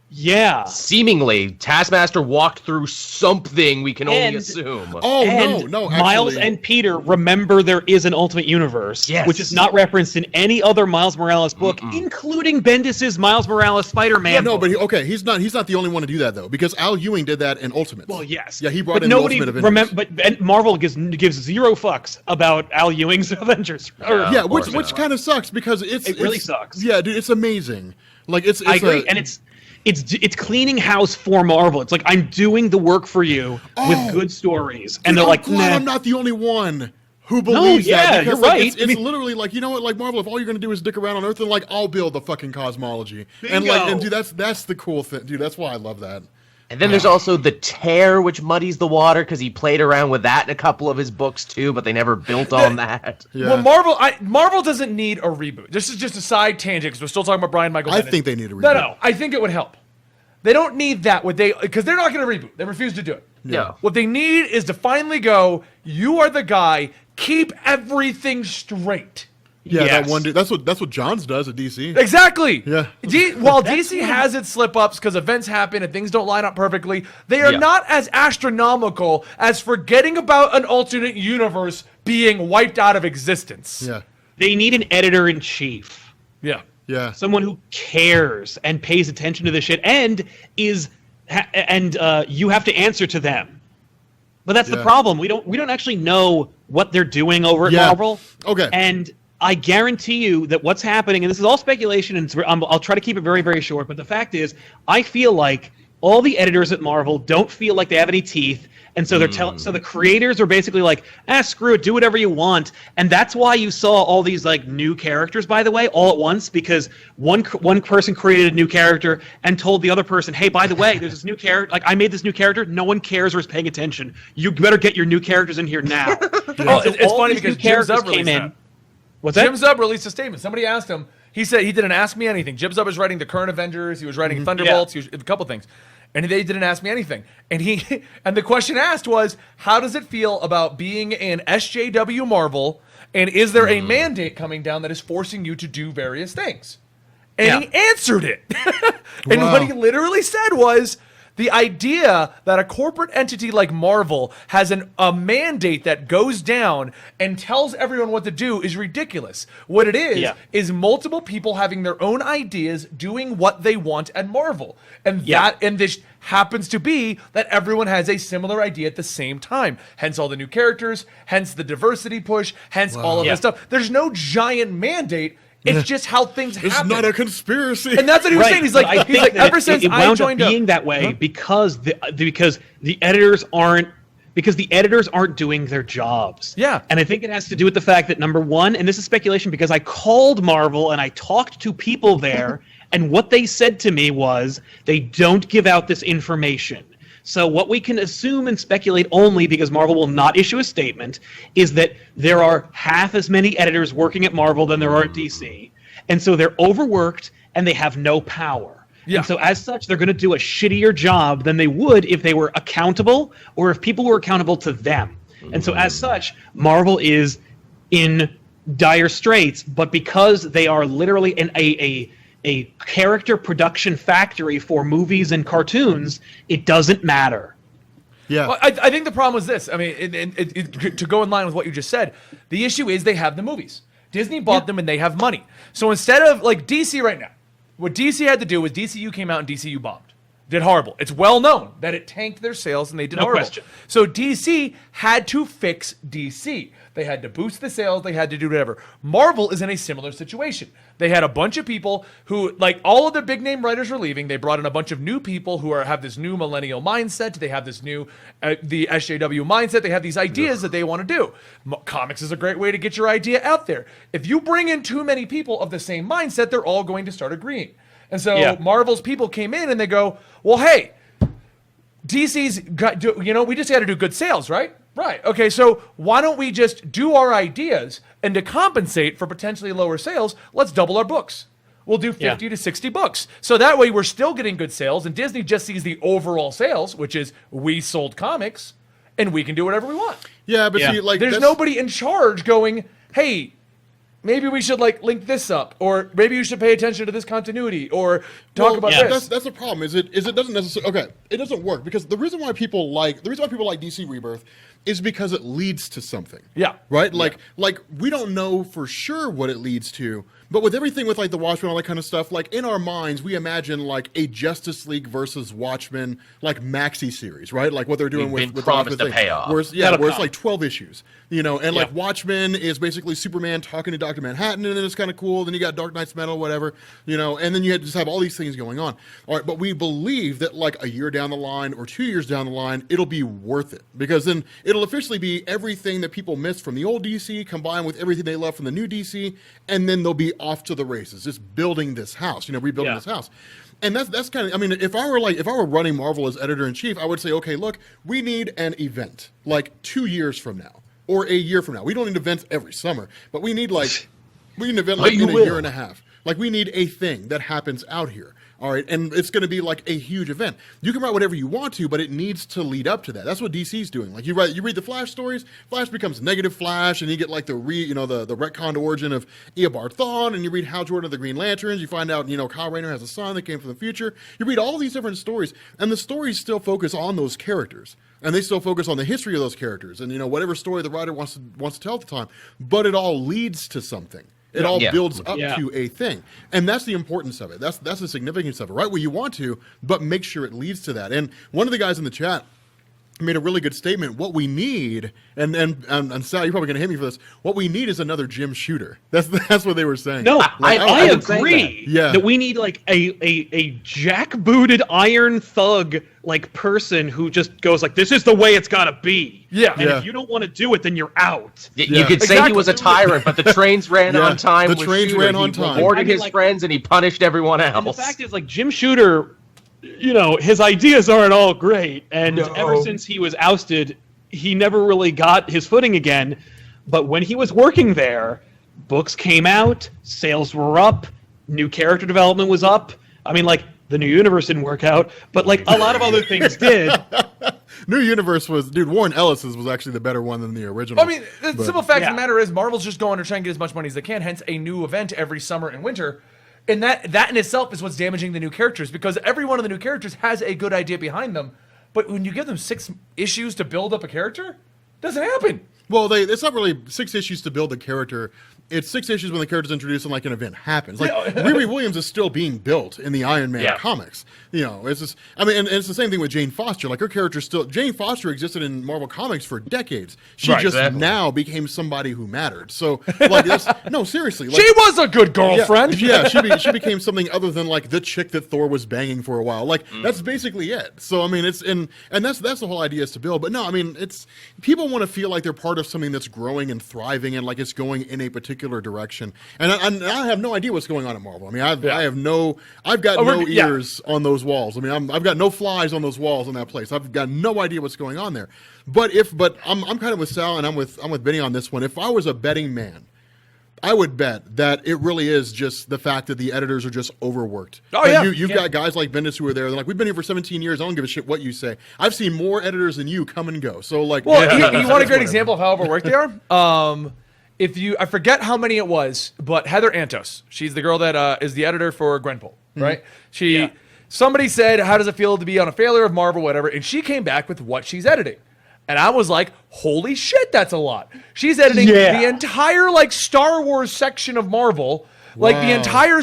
Yeah. Seemingly, Taskmaster walked through something we can only And- assume. Oh And no, Miles actually, and Peter remember there is an Ultimate Universe, Yes. which is not referenced in any other Miles Morales book, including Bendis's Miles Morales Spider-Man. yeah, no, book. but he's not the only one to do that though, because Al Ewing did that in Ultimate. Well, yes. Yeah, he brought but in nobody the Ultimate Avengers. But Marvel gives zero fucks about Al Ewing's Avengers. Yeah. Yeah, Of which course not. kind of sucks because It really it's- sucks. Yeah, dude, it's amazing. Like it's I agree, and it's cleaning house for Marvel. It's like I'm doing the work for you with good stories, and Dude, they're I'm like, glad nah. I'm not the only one who believes yeah, that. Because, you're like, right. It's I mean- literally like, you know what, like Marvel, if all you're gonna do is dick around on Earth, then like I'll build the fucking cosmology. And like, Bingo. and dude, that's the cool thing, dude. That's why I love that. And then there's also the Tear, which muddies the water because he played around with that in a couple of his books too, but they never built on that. Yeah. Well, Marvel doesn't need a reboot. This is just a side tangent because we're still talking about Brian Michael I Bendis. think they need a reboot. No, I think it would help. They don't need that. Because they're not going to reboot. They refuse to do it. Yeah. What they need is to finally go, you are the guy, keep everything straight. Yeah, Yes. that one dude. That's what Johns does at DC. Exactly. Yeah. While DC has its slip-ups because events happen and things don't line up perfectly, they are Yeah. not as astronomical as forgetting about an alternate universe being wiped out of existence. Yeah, They need an editor-in-chief. Yeah. yeah. Someone who cares and pays attention to this shit and you have to answer to them. But that's the Yeah. problem. We don't actually know what they're doing over at Yeah. Marvel. Okay. And I guarantee you that what's happening, and this is all speculation, and I'll try to keep it very, very short. But the fact is, I feel like all the editors at Marvel don't feel like they have any teeth, and so they're so the creators are basically like, screw it, do whatever you want, and that's why you saw all these like new characters, by the way, all at once, because one person created a new character and told the other person, hey, by the way, there's this new character, like I made this new character, no one cares or is paying attention. You better get your new characters in here now. Oh, it's all funny these because new Jim characters Zub came released in. that. What's that? Jim Zub released a statement. Somebody asked him. He said he didn't ask me anything. Jim Zub was writing the current Avengers. He was writing Thunderbolts. He was a couple things, and they didn't ask me anything. And and the question asked was, "How does it feel about being in SJW Marvel? And is there a mandate coming down that is forcing you to do various things?" And he answered it. And Wow. what he literally said was, the idea that a corporate entity like Marvel has a mandate that goes down and tells everyone what to do is ridiculous. What it is multiple people having their own ideas, doing what they want at Marvel. And Yeah. this happens to be that everyone has a similar idea at the same time. Hence all the new characters, hence the diversity push, hence all of this stuff. There's no giant mandate. It's just how things happen. It's not a conspiracy. And that's what he was saying. He's like, ever since I joined up, being that way because the editors aren't doing their jobs. Yeah. And I think it has to do with the fact that, number one, and this is speculation because I called Marvel and I talked to people there, and what they said to me was they don't give out this information. So what we can assume and speculate only, because Marvel will not issue a statement, is that there are half as many editors working at Marvel than there are at DC. And so they're overworked and they have no power. Yeah. And so as such, they're going to do a shittier job than they would if they were accountable or if people were accountable to them. And so as such, Marvel is in dire straits, but because they are literally in a character production factory for movies and cartoons, it doesn't matter. Yeah. Well, I think the problem was this. I mean, to go in line with what you just said, the issue is they have the movies. Disney bought them and they have money. So instead of like DC right now, what DC had to do was DCU came out and DCU bombed. Did horrible. It's well known that it tanked their sales and they did horrible. Question. So DC had to fix DC. They had to boost the sales. They had to do whatever. Marvel is in a similar situation. They had a bunch of people who, like, all of the big name writers were leaving. They brought in a bunch of new people who have this new millennial mindset. They have this new, the SJW mindset. They have these ideas that they want to do. Comics is a great way to get your idea out there. If you bring in too many people of the same mindset, they're all going to start agreeing. And so Marvel's people came in and they go, well, hey, DC's got, we just got to do good sales, right? Right. Okay, so why don't we just do our ideas, and to compensate for potentially lower sales, let's double our books. We'll do 50 to 60 books. So that way we're still getting good sales, and Disney just sees the overall sales, which is we sold comics, and we can do whatever we want. Yeah, but see, like, there's nobody in charge going, hey, maybe we should like link this up, or maybe you should pay attention to this continuity, or talk about this. That's the problem. Is it doesn't necessarily it doesn't work because the reason why people like DC Rebirth is because it leads to something. Yeah. Right? Like we don't know for sure what it leads to, but with everything with like the Watchmen, all that kind of stuff, like in our minds, we imagine like a Justice League versus Watchmen like maxi series, right? Like what they're doing with promised the payoff. Where it's like 12 issues, and like Watchmen is basically Superman talking to Dr. Manhattan, and then it's kind of cool. Then you got Dark Knight's Metal, whatever, and then you just have all these things going on. All right, but we believe that like a year down the line or 2 years down the line, it'll be worth it because then it'll officially be everything that people missed from the old DC combined with everything they love from the new DC, and then they'll be off to the races, just building this house, rebuilding this house. And that's kind of, I mean, if I were running Marvel as editor-in-chief, I would say, okay, look, we need an event like 2 years from now or a year from now. We don't need events every summer, but we need an event like in a year and a half. Like we need a thing that happens out here. All right, and it's going to be like a huge event. You can write whatever you want to, but it needs to lead up to that. That's what DC's doing. Like you read the Flash stories. Flash becomes Negative Flash, and you get like the retconned origin of Eobard Thawne, and you read Hal Jordan of the Green Lanterns. You find out Kyle Rayner has a son that came from the future. You read all these different stories, and the stories still focus on those characters, and they still focus on the history of those characters, and whatever story the writer wants to tell at the time. But it all leads to something. It all builds up to a thing. And that's the importance of it. That's the significance of it. Right where you want to, but make sure it leads to that. And one of the guys in the chat made a really good statement. What we need, and Sal, you're probably going to hit me for this. What we need is another Jim Shooter. That's what they were saying. No, I agree. That we need like a jackbooted Iron Thug like person who just goes like, this is the way it's gotta be. Yeah. And if you don't want to do it, then you're out. You could say he was a tyrant, but the trains ran on time. The trains ran on time. He rewarded his friends and he punished everyone else. And the fact is, like, Jim Shooter, his ideas aren't all great. And ever since he was ousted, he never really got his footing again. But when he was working there, books came out, sales were up, new character development was up. I mean, like, the New Universe didn't work out, but like a lot of other things did. New Universe Warren Ellis's was actually the better one than the original. I mean, the simple fact of the matter is Marvel's just going to try and get as much money as they can, hence a new event every summer and winter. And that in itself is what's damaging the new characters, because every one of the new characters has a good idea behind them, but when you give them 6 issues to build up a character, it doesn't happen. Well, it's not really 6 issues to build the character. It's 6 issues when the character's introduced and like an event happens. Like Riri Williams is still being built in the Iron Man comics. You know, it's just, I mean, and it's the same thing with Jane Foster. Like her character Jane Foster existed in Marvel Comics for decades. She now became somebody who mattered. So like, no, seriously, like, she was a good girlfriend. Yeah, she became something other than like the chick that Thor was banging for a while. Like that's basically it. So I mean, it's and that's the whole idea is to build. But no, I mean, it's people want to feel like they're part of something that's growing and thriving and like it's going in a particular direction. And I have no idea what's going on at Marvel. I mean, I've got no ears on those walls. I mean, I've got no flies on those walls in that place. I've got no idea what's going on there. But I'm kind of with Sal and I'm with Benny on this one. If I was a betting man, I would bet that it really is just the fact that the editors are just overworked. Oh, yeah. You've got guys like Bendis who are there. They're like, we've been here for 17 years. I don't give a shit what you say. I've seen more editors than you come and go. So like, well, you want a great example of how overworked they are? I forget how many it was, but Heather Antos, she's the girl that is the editor for Gwenpool, right? Somebody said, how does it feel to be on a failure of Marvel, whatever, and she came back with what she's editing. And I was like, holy shit, that's a lot. She's editing the entire like Star Wars section of Marvel, like the entire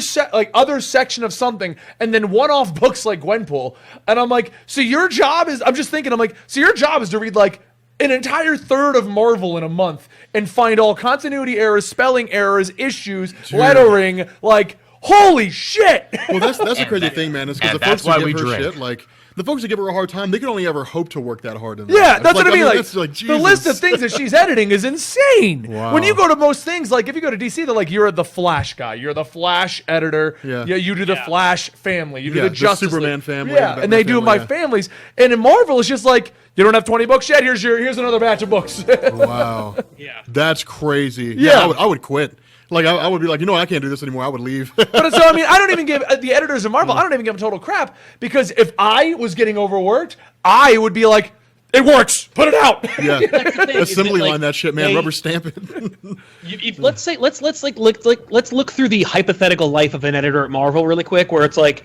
other section of something, and then one-off books like Gwenpool. And I'm like, so your job is, I'm just thinking, I'm like, so your job is to read like an entire third of Marvel in a month and find all continuity errors, spelling errors, issues, lettering, like, holy shit. Well, that's the crazy thing, man, is because the folks who give her shit, like, the folks that give her a hard time, they can only ever hope to work that hard. Yeah, that's what I mean. Like, like the list of things that she's editing is insane. Wow. When you go to most things, like if you go to DC, they're like, you're the Flash guy. You're the Flash editor. Yeah, you do the Flash family. You do the Justice Superman League. family. Yeah, and they do my families. And in Marvel, it's just like, you don't have 20 books yet? Here's another batch of books. Wow. Yeah. That's crazy. Yeah, I would quit. Like, I would be like, I can't do this anymore. I would leave. But so, I mean, I don't even give the editors of Marvel, I don't even give them total crap, because if I was getting overworked, I would be like, it works. Put it out. Yeah. Assembly line that shit, man. Rubber stamp it. Let's look through the hypothetical life of an editor at Marvel really quick, where it's like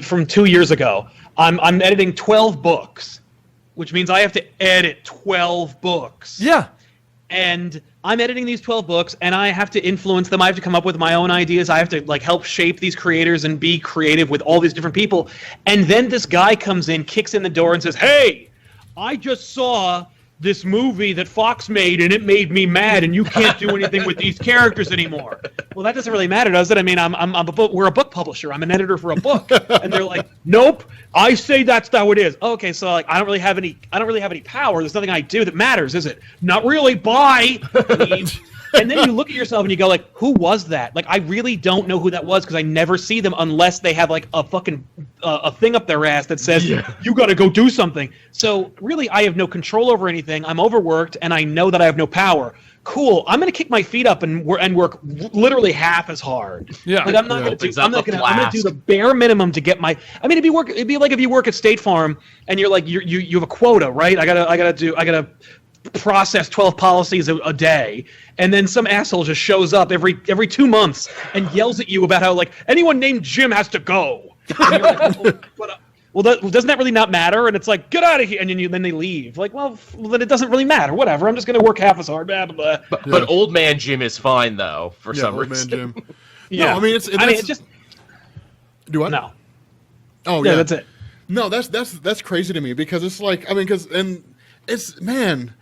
from 2 years ago, I'm editing 12 books, which means I have to edit 12 books. Yeah. And I'm editing these 12 books, and I have to influence them. I have to come up with my own ideas. I have to like help shape these creators and be creative with all these different people. And then this guy comes in, kicks in the door, and says, "Hey, I just saw this movie that Fox made, and it made me mad, and you can't do anything with these characters anymore." Well, that doesn't really matter, does it? I mean, we're a book publisher. I'm an editor for a book, and they're like, "Nope, I say that's how it is." Okay, so like, I don't really have any power. There's nothing I do that matters, is it? Not really. Bye. And then you look at yourself and you go like, who was that? Like, I really don't know who that was, because I never see them unless they have like a fucking a thing up their ass that says, you got to go do something. So really, I have no control over anything. I'm overworked, and I know that I have no power. Cool. I'm going to kick my feet up and work literally half as hard. Yeah. Like, I'm not going to do the bare minimum to get my. I mean, it'd be like if you work at State Farm and you're like you have a quota, right? I gotta process 12 policies a day, and then some asshole just shows up every 2 months and yells at you about how like anyone named Jim has to go. And you're like, well, doesn't that really not matter? And it's like, get out of here, and then they leave. Like, well, then it doesn't really matter. Whatever. I'm just going to work half as hard. Blah, blah, blah. But old man Jim is fine though for some reason. Old man Jim. Yeah. No, I mean it's just. Do what? No. Oh yeah, that's it. No, that's crazy to me, because it's like, I mean, it's, man,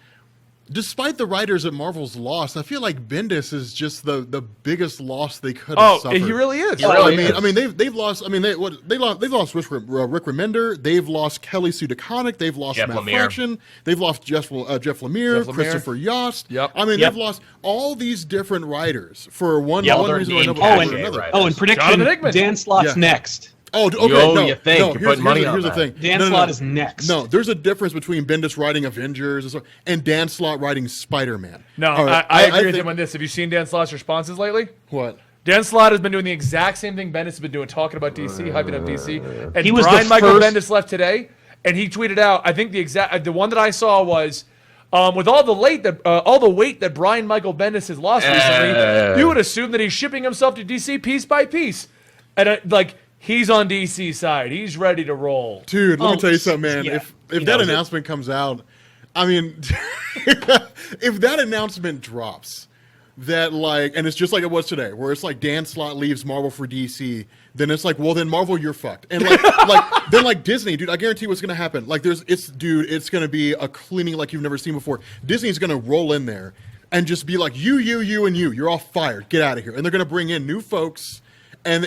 despite the writers at Marvel's loss, I feel like Bendis is just the biggest loss they could have suffered. He really is. I mean, they've lost. I mean, they've lost Rick Remender. They've lost Kelly Sue DeConnick. They've lost Matt Fraction. They've lost Jeff Lemire, Christopher Yost. Yep. I mean, they've lost all these different writers for one reason or another. And prediction: Dan Slott's next. Oh, okay. You think you're putting money on that. Here's the thing. Dan Slott is next. No, there's a difference between Bendis writing Avengers and Dan Slott writing Spider-Man. No, right. I agree with him on this. Have you seen Dan Slott's responses lately? What? Dan Slott has been doing the exact same thing Bendis has been doing, talking about DC, hyping up DC. And Brian Michael Bendis left today, and he tweeted out, I think the one that I saw was, with all the weight that Brian Michael Bendis has lost recently, you would assume that he's shipping himself to DC piece by piece. And he's on DC's side. He's ready to roll. Dude, let me tell you something, man. If that announcement comes out, I mean, if that announcement drops, that like, and it's just like it was today, where it's like Dan Slott leaves Marvel for DC, then it's like, well, then Marvel, you're fucked. And then like Disney, dude, I guarantee what's gonna happen. Like, it's gonna be a cleaning like you've never seen before. Disney's gonna roll in there and just be like, you, and you, you're all fired, get out of here. And they're gonna bring in new folks. And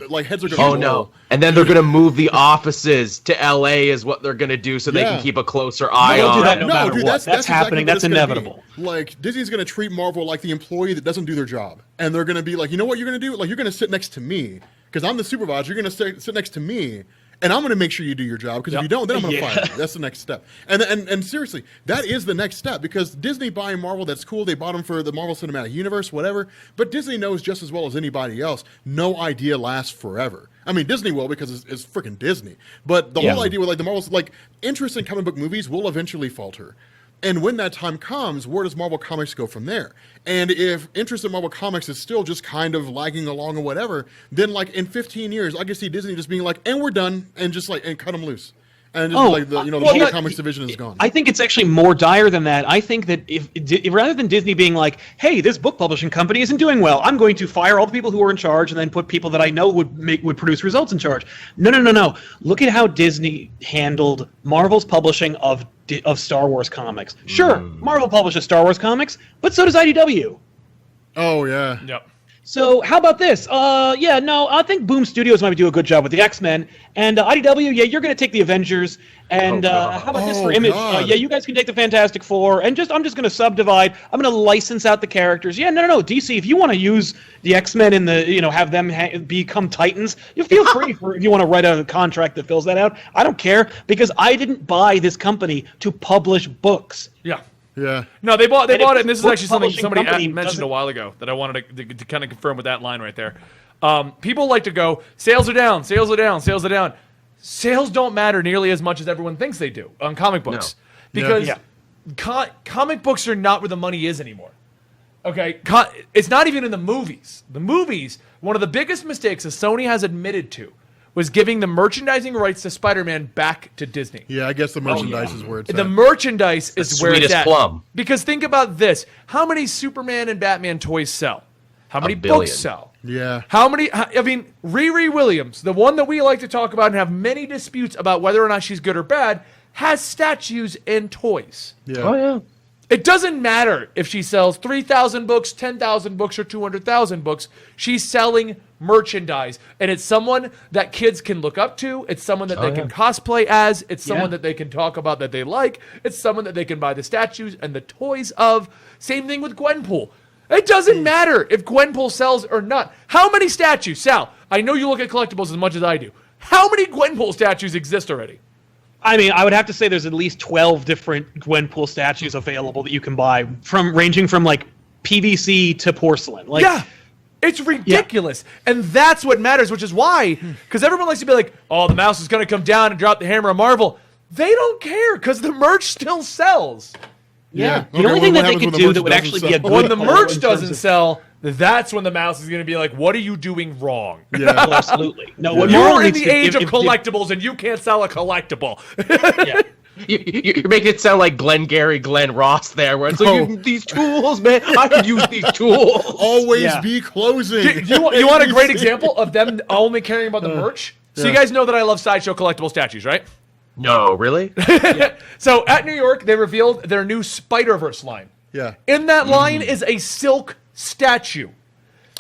like heads are gonna roll. No! And then they're gonna move the offices to LA is what they're gonna do, so they can keep a closer eye on. That no matter what. That's happening. That's inevitable. Like Disney's gonna treat Marvel like the employee that doesn't do their job, and they're gonna be like, you know what you're gonna do? Like you're gonna sit next to me because I'm the supervisor. You're gonna sit next to me. And I'm going to make sure you do your job, because if you don't, then I'm going to fire you. That's the next step. And seriously, that is the next step, because Disney buying Marvel, that's cool. They bought them for the Marvel Cinematic Universe, whatever. But Disney knows just as well as anybody else, no idea lasts forever. I mean, Disney will, because it's freaking Disney. But the whole idea with like the Marvel's, like, interest in comic book movies will eventually falter. And when that time comes, where does Marvel Comics go from there? And if interest in Marvel Comics is still just kind of lagging along or whatever, then like in 15 years, I can see Disney just being like, and we're done, and just like, and cut them loose. And just like the whole comics division is gone. I think it's actually more dire than that. I think that if rather than Disney being like, hey, this book publishing company isn't doing well, I'm going to fire all the people who are in charge and then put people that I know would produce results in charge. No. Look at how Disney handled Marvel's publishing of Star Wars comics. Sure, Marvel publishes Star Wars comics, but so does IDW. Oh yeah. Yep. So how about this? I think Boom Studios might do a good job with the X-Men, and IDW, you're going to take the Avengers, and how about this for Image? You guys can take the Fantastic Four, and I'm just going to subdivide. I'm going to license out the characters. Yeah, no, DC, if you want to use the X-Men in the, have them become Titans, you feel free if you want to write a contract that fills that out. I don't care, because I didn't buy this company to publish books. Yeah. Yeah. No, they bought it, and this is actually something somebody mentioned doesn't... a while ago that I wanted to kind of confirm with that line right there. People like to go, sales are down. Sales don't matter nearly as much as everyone thinks they do on comic books. No. Because comic books are not where the money is anymore. Okay? It's not even in the movies. The movies, one of the biggest mistakes that Sony has admitted to was giving the merchandising rights to Spider-Man back to Disney. Yeah, I guess the merchandise is where it's at. The merchandise is where it's at. Plum. Because think about this. How many Superman and Batman toys sell? How many books sell? Yeah. How many... Riri Williams, the one that we like to talk about and have many disputes about whether or not she's good or bad, has statues and toys. Yeah. Oh, yeah. It doesn't matter if she sells 3,000 books, 10,000 books, or 200,000 books. She's selling merchandise. And it's someone that kids can look up to. It's someone that they can cosplay as. It's someone that they can talk about that they like. It's someone that they can buy the statues and the toys of. Same thing with Gwenpool. It doesn't matter if Gwenpool sells or not. How many statues? Sal, I know you look at collectibles as much as I do. How many Gwenpool statues exist already? I mean, I would have to say there's at least 12 different Gwenpool statues available that you can buy, ranging from like PVC to porcelain. Like, yeah, it's ridiculous. Yeah. And that's what matters, which is why, because everyone likes to be like, oh, the mouse is going to come down and drop the hammer on Marvel. They don't care, because the merch still sells. Yeah. The only thing that they could do that would actually be a good... When the merch doesn't sell, that's when the mouse is going to be like, what are you doing wrong? Yeah. Well, absolutely. No, you're in the age of collectibles, and you can't sell a collectible. Yeah. You're making it sound like Glengarry Glen Ross there, where it's like, these tools, man, I could use these tools. Always be closing. You want a great example of them only caring about the merch? So you guys know that I love Sideshow collectible statues, right? No, really? So at New York, they revealed their new Spider-Verse line. Yeah. In that line is a silk statue.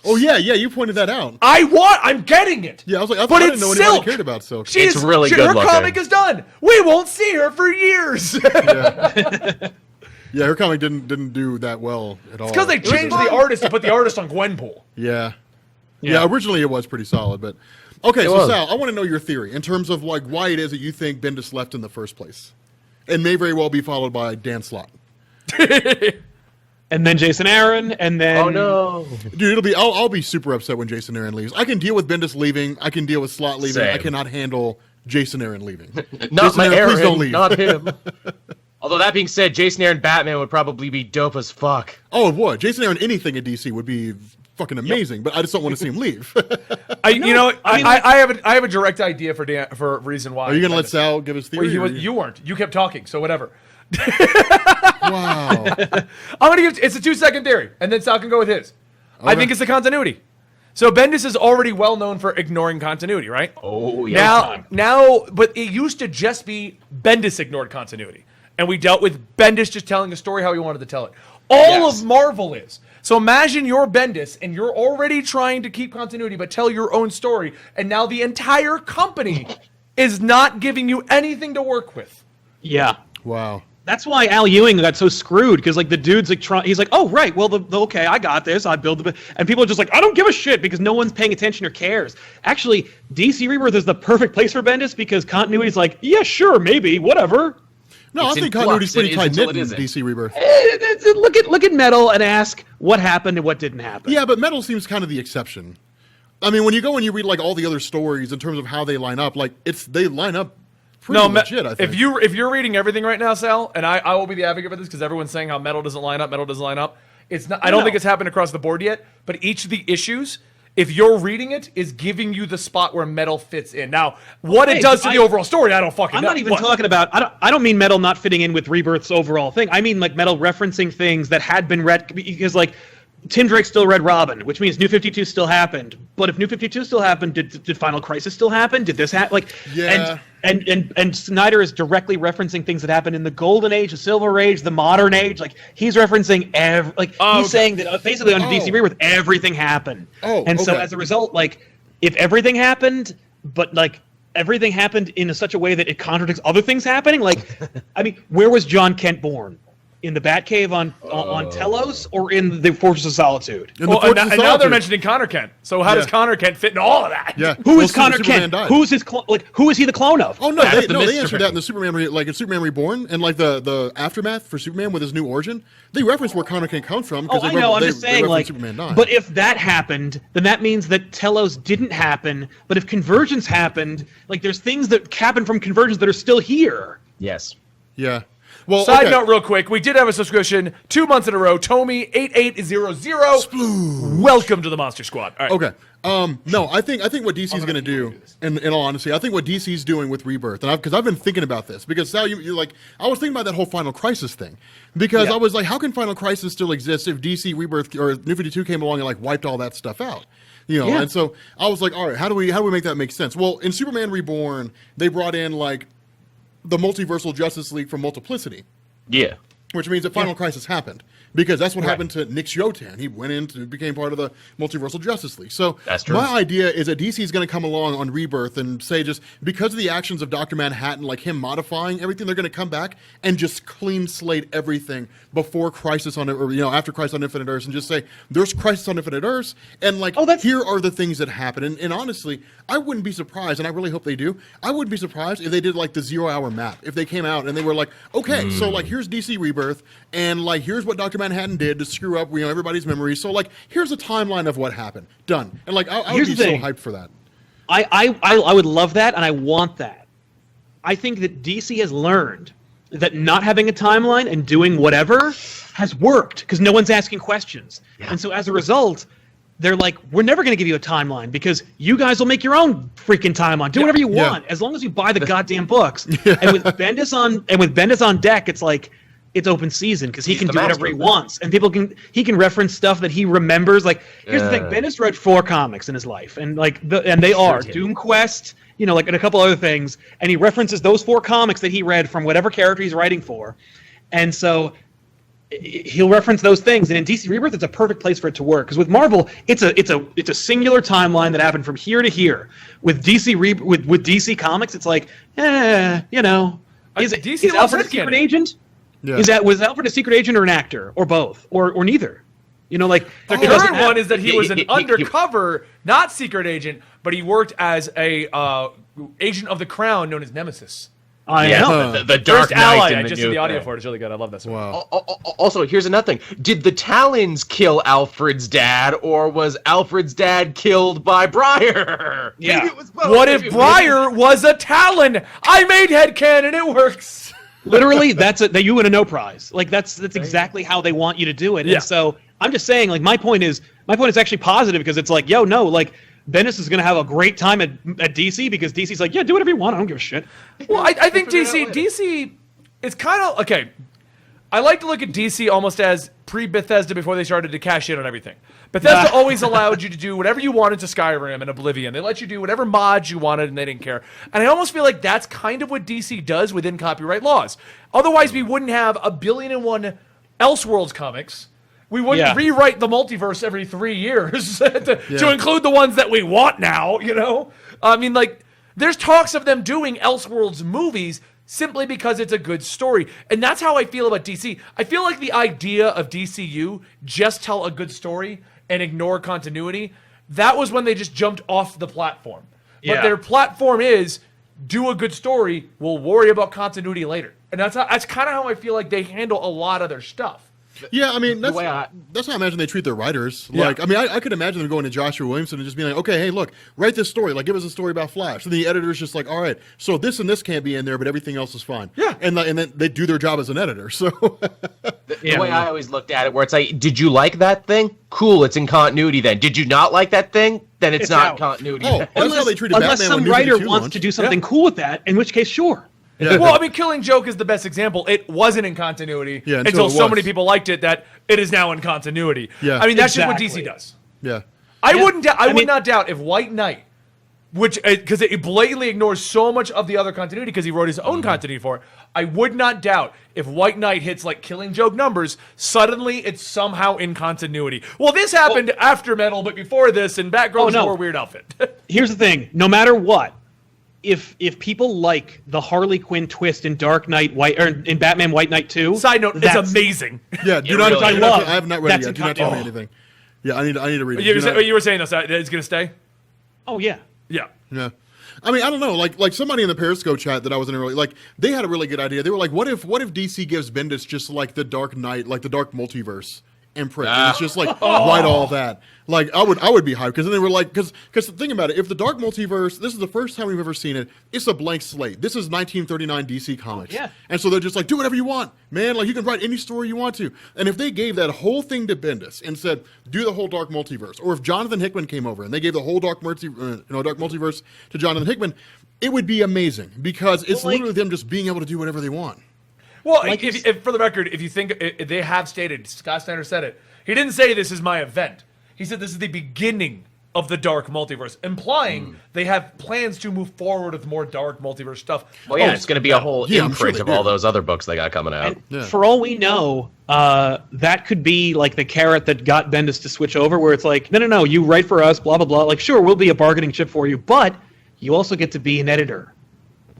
Oh yeah, you pointed that out. I'm getting it. Yeah, I was like, I didn't know anybody cared about silk. It's really good her looking. comic is done. We won't see her for years. Yeah, her comic didn't do that well at all. It's because they changed the artist to put the artist on Gwenpool. Yeah. Originally it was pretty solid, but okay. So Sal, I want to know your theory in terms of like why it is that you think Bendis left in the first place, and may very well be followed by Dan Slott. And then Jason Aaron, and then... Oh, no. Dude, I'll be super upset when Jason Aaron leaves. I can deal with Bendis leaving. I can deal with Slott leaving. Same. I cannot handle Jason Aaron leaving. Not Jason my Aaron, please don't leave. not him. Although, that being said, Jason Aaron Batman would probably be dope as fuck. Oh, it would. Jason Aaron anything at DC would be fucking amazing, but I just don't want to see him leave. I have a direct idea for a reason why. Are you going to let Sal give his theory? You weren't. You kept talking, so whatever. Wow. I'm gonna give it's a 2-second theory, and then Sal can go with his. I think it's the continuity. So Bendis is already well known for ignoring continuity, right? Oh yeah. Now, but it used to just be Bendis ignored continuity, and we dealt with Bendis just telling a story how he wanted to tell it. All of Marvel is. So imagine you're Bendis, and you're already trying to keep continuity, but tell your own story, and now the entire company is not giving you anything to work with. Yeah. Wow. That's why Al Ewing got so screwed, because like the dude's like he's like, oh right, well okay, I got this, I build the, and people are just like, I don't give a shit because no one's paying attention or cares. Actually, DC Rebirth is the perfect place for Bendis because continuity's like, yeah, sure, maybe, whatever. No, I think continuity's pretty tight-knit in DC Rebirth. Look at Metal and ask what happened and what didn't happen. Yeah, but Metal seems kind of the exception. I mean, when you go and you read like all the other stories in terms of how they line up, like they line up pretty legit, I think. If you're reading everything right now, Sal, and I will be the advocate for this because everyone's saying how Metal doesn't line up. It's not. I don't think it's happened across the board yet. But each of the issues, if you're reading it, is giving you the spot where Metal fits in. Now, what it does to the overall story, I don't fucking know. I'm not even talking about. I don't mean Metal not fitting in with Rebirth's overall thing. I mean like Metal referencing things that had been read because like. Tim Drake still read Robin, which means New 52 still happened. But if New 52 still happened, did Final Crisis still happen? Did this happen? Like, yeah. And Snyder is directly referencing things that happened in the Golden Age, the Silver Age, the Modern Age. Like he's referencing he's saying that basically under DC Rebirth everything happened. So as a result, like if everything happened, but like everything happened in such a way that it contradicts other things happening. Like, I mean, where was John Kent born? In the Batcave on Telos or in the Fortress of Solitude? And now they're mentioning Connor Kent. So how does Connor Kent fit in all of that? Yeah. Who is Connor Kent? Who's his who is he the clone of? Oh no, they answered that in the Superman in Superman Reborn and like the aftermath for Superman with his new origin. They reference where Connor Kent comes from. I know. I'm just saying, like, Superman died. But if that happened, then that means that Telos didn't happen. But if convergence happened, like there's things that happen from convergence that are still here. Yes. Yeah. Well, Side note, real quick, we did have a subscription 2 months in a row. Tomy8800. Welcome to the Monster Squad. All right. Okay. No, I think what DC's going to do, in all honesty, I think what DC's doing with Rebirth, and because I've been thinking about this, because Sal, you're like, I was thinking about that whole Final Crisis thing, because I was like, how can Final Crisis still exist if DC Rebirth or New 52 came along and like wiped all that stuff out? You know, and so I was like, all right, how do we make that make sense? Well, in Superman Reborn, they brought in like the multiversal Justice League from Multiplicity. Yeah. Which means that Final Crisis happened. Because that's what happened to Nick Jotan. He went in and became part of the Multiversal Justice League. So that's true. My idea is that DC is going to come along on Rebirth and say just because of the actions of Dr. Manhattan, like him modifying everything, they're going to come back and just clean slate everything before Crisis on, or after Crisis on Infinite Earths, and just say there's Crisis on Infinite Earths, and like here are the things that happen. And honestly, I wouldn't be surprised, and I really hope they do. I wouldn't be surprised if they did like the 0 Hour map. If they came out and they were like, okay, so like here's DC Rebirth, and like here's what Dr. Manhattan did to screw up everybody's memories. So like here's a timeline of what happened. Done. And like I would be so hyped for that. I would love that, and I want that. I think that DC has learned that not having a timeline and doing whatever has worked because no one's asking questions. Yeah. And so as a result, they're like, we're never going to give you a timeline because you guys will make your own freaking timeline. Do whatever you want as long as you buy the goddamn books. And with Bendis on deck, it's like it's open season because he can do whatever he wants, and he can reference stuff that he remembers. Like here's the thing: Bendis read 4 comics in his life, and they are Doom Quest, like and a couple other things, and he references those 4 comics that he read from whatever character he's writing for, and so he'll reference those things. And in DC Rebirth, it's a perfect place for it to work because with Marvel, it's a singular timeline that happened from here to here. With DC with DC Comics, it's like, is Alfred a secret agent? Yeah. Was Alfred a secret agent or an actor or both or neither? The current one is that he was an undercover, not secret agent, but he worked as a agent of the Crown known as Nemesis. I know. The Dark First Ally. I just did the audio for it. It's really good. I love this one. Wow. Also, here's another thing. Did the Talons kill Alfred's dad, or was Alfred's dad killed by Briar? Yeah. What if Briar was a Talon? I made headcanon. It works. Literally, that's that you win a no prize. Like that's exactly how they want you to do it. Yeah. And so I'm just saying, like my point is actually positive because it's like, Bendis is going to have a great time at DC because DC's like, yeah, do whatever you want. I don't give a shit. Well, I think DC it's kind of okay. I like to look at DC almost as pre-Bethesda before they started to cash in on everything. Bethesda always allowed you to do whatever you wanted to Skyrim and Oblivion. They let you do whatever mods you wanted, and they didn't care. And I almost feel like that's kind of what DC does within copyright laws. Otherwise, we wouldn't have 1,000,000,001 Elseworlds comics. We wouldn't rewrite the multiverse every 3 years to include the ones that we want now, you know? I mean, like, there's talks of them doing Elseworlds movies simply because it's a good story. And that's how I feel about DC. I feel like the idea of DCU, just tell a good story and ignore continuity, that was when they just jumped off the platform. But their platform is, do a good story, we'll worry about continuity later. And that's kind of how I feel like they handle a lot of their stuff. Yeah, I mean, that's how I imagine they treat their writers. Like, I mean, I could imagine them going to Joshua Williamson and just being like, okay, hey, look, write this story. Like, give us a story about Flash. And the editor's just like, all right, so this and this can't be in there, but everything else is fine. Yeah. And then they do their job as an editor, so. The way I always looked at it, where it's like, did you like that thing? Cool, it's in continuity then. Did you not like that thing? Then it's not continuity. Oh, that's how they treated Batman unless some writer wants to do something cool with that, in which case, sure. Yeah. Well, I mean, Killing Joke is the best example. It wasn't in continuity until so many people liked it that it is now in continuity. Yeah. I mean, that's just what DC does. Yeah. I would not doubt if White Knight, which because it blatantly ignores so much of the other continuity because he wrote his own continuity for it, I would not doubt if White Knight hits like Killing Joke numbers, suddenly it's somehow in continuity. Well, this happened after Metal, but before this, and Batgirl's more weird outfit. Here's the thing: no matter what. If people like the Harley Quinn twist in Dark Knight in Batman White Knight 2, side note, it's amazing. Yeah, I have not read it yet. Do not tell me anything. Yeah, I need to read it. You were saying this, it's gonna stay? Oh yeah. Yeah. Yeah. I mean, I don't know. Like somebody in the Periscope chat that I was in earlier, like they had a really good idea. They were like, what if DC gives Bendis just like the Dark Knight, like the Dark Multiverse imprint? And it's just like write all that. Like I would be hyped because then they were like, because the thing about it, if the Dark Multiverse, this is the first time we've ever seen it. It's a blank slate. This is 1939 DC Comics. Yeah. And so they're just like, do whatever you want, man. Like you can write any story you want to. And if they gave that whole thing to Bendis and said, do the whole Dark Multiverse, or if Jonathan Hickman came over and they gave the whole Dark Multiverse to Jonathan Hickman, it would be amazing because it's literally them just being able to do whatever they want. Well, if for the record, if you think they have stated, Scott Snyder said it. He didn't say this is my event. He said this is the beginning of the Dark Multiverse, implying they have plans to move forward with more Dark Multiverse stuff. Well, yeah, it's going to be a whole imprint of all those other books they got coming out. For all we know, that could be like the carrot that got Bendis to switch over, where it's like, no, you write for us, blah, blah, blah. Like, sure, we'll be a bargaining chip for you, but you also get to be an editor.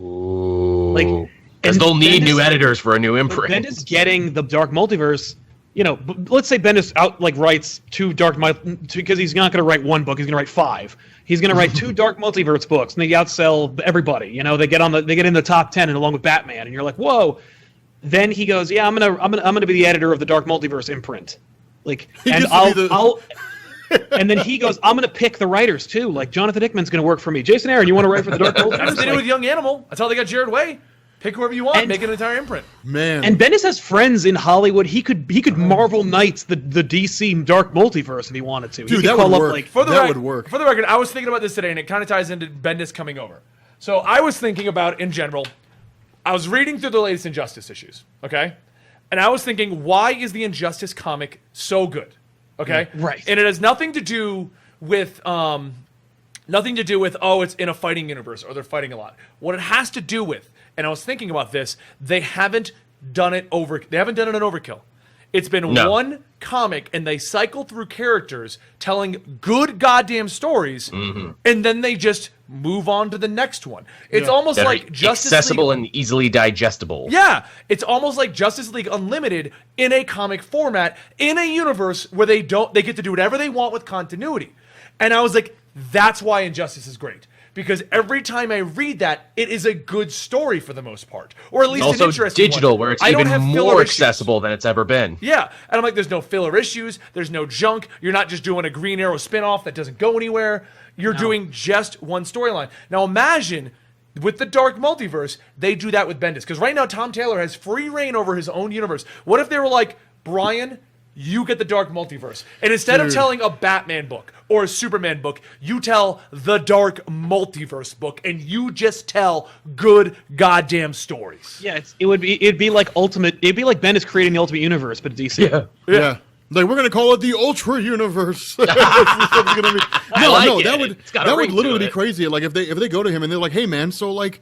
Ooh. Because they'll need new editors for a new imprint. Bendis getting the Dark Multiverse, let's say Bendis writes two because he's not going to write one book, he's going to write 5. He's going to write 2 Dark Multiverse books, and they outsell everybody. They get in the top 10, and along with Batman, and you're like, whoa. Then he goes, yeah, I'm gonna be the editor of the Dark Multiverse imprint, and then he goes, I'm going to pick the writers too. Like Jonathan Hickman's going to work for me. Jason Aaron, you want to write for the Dark Multiverse? That's what they did with Young Animal. That's how they got Jared Way. Pick whoever you want, and make an entire imprint. Man. And Bendis has friends in Hollywood. He could Marvel Knights the DC Dark Multiverse if he wanted to. Dude, that would work. That would work. For the record, I was thinking about this today, and it kind of ties into Bendis coming over. So I was thinking about, in general, I was reading through the latest Injustice issues, okay? And I was thinking, why is the Injustice comic so good? Okay? Right. And it has nothing to do with it's in a fighting universe or they're fighting a lot. What it has to do with, and I was thinking about this, they haven't done it in Overkill. It's been one comic, and they cycle through characters telling good goddamn stories, and then they just move on to the next one. It's almost like Justice accessible League, and easily digestible. Yeah, it's almost like Justice League Unlimited in a comic format, in a universe where they get to do whatever they want with continuity. And I was like, that's why Injustice is great. Because every time I read that, it is a good story for the most part, or at least also an interesting digital, one. where it's even more accessible than it's ever been. Yeah, and I'm like, there's no filler issues, there's no junk. You're not just doing a Green Arrow spinoff that doesn't go anywhere. You're doing just one storyline. Now imagine with the Dark Multiverse, they do that with Bendis, because right now Tom Taylor has free reign over his own universe. What if they were like, Brian, you get the Dark Multiverse. And instead of telling a Batman book or a Superman book, you tell the Dark Multiverse book, and you just tell good goddamn stories. Yeah, it'd be like Bendis creating the Ultimate Universe, but DC. Yeah. Like, we're gonna call it the Ultra Universe. That would literally be crazy. Like, if they go to him and they're like, "Hey, man, so like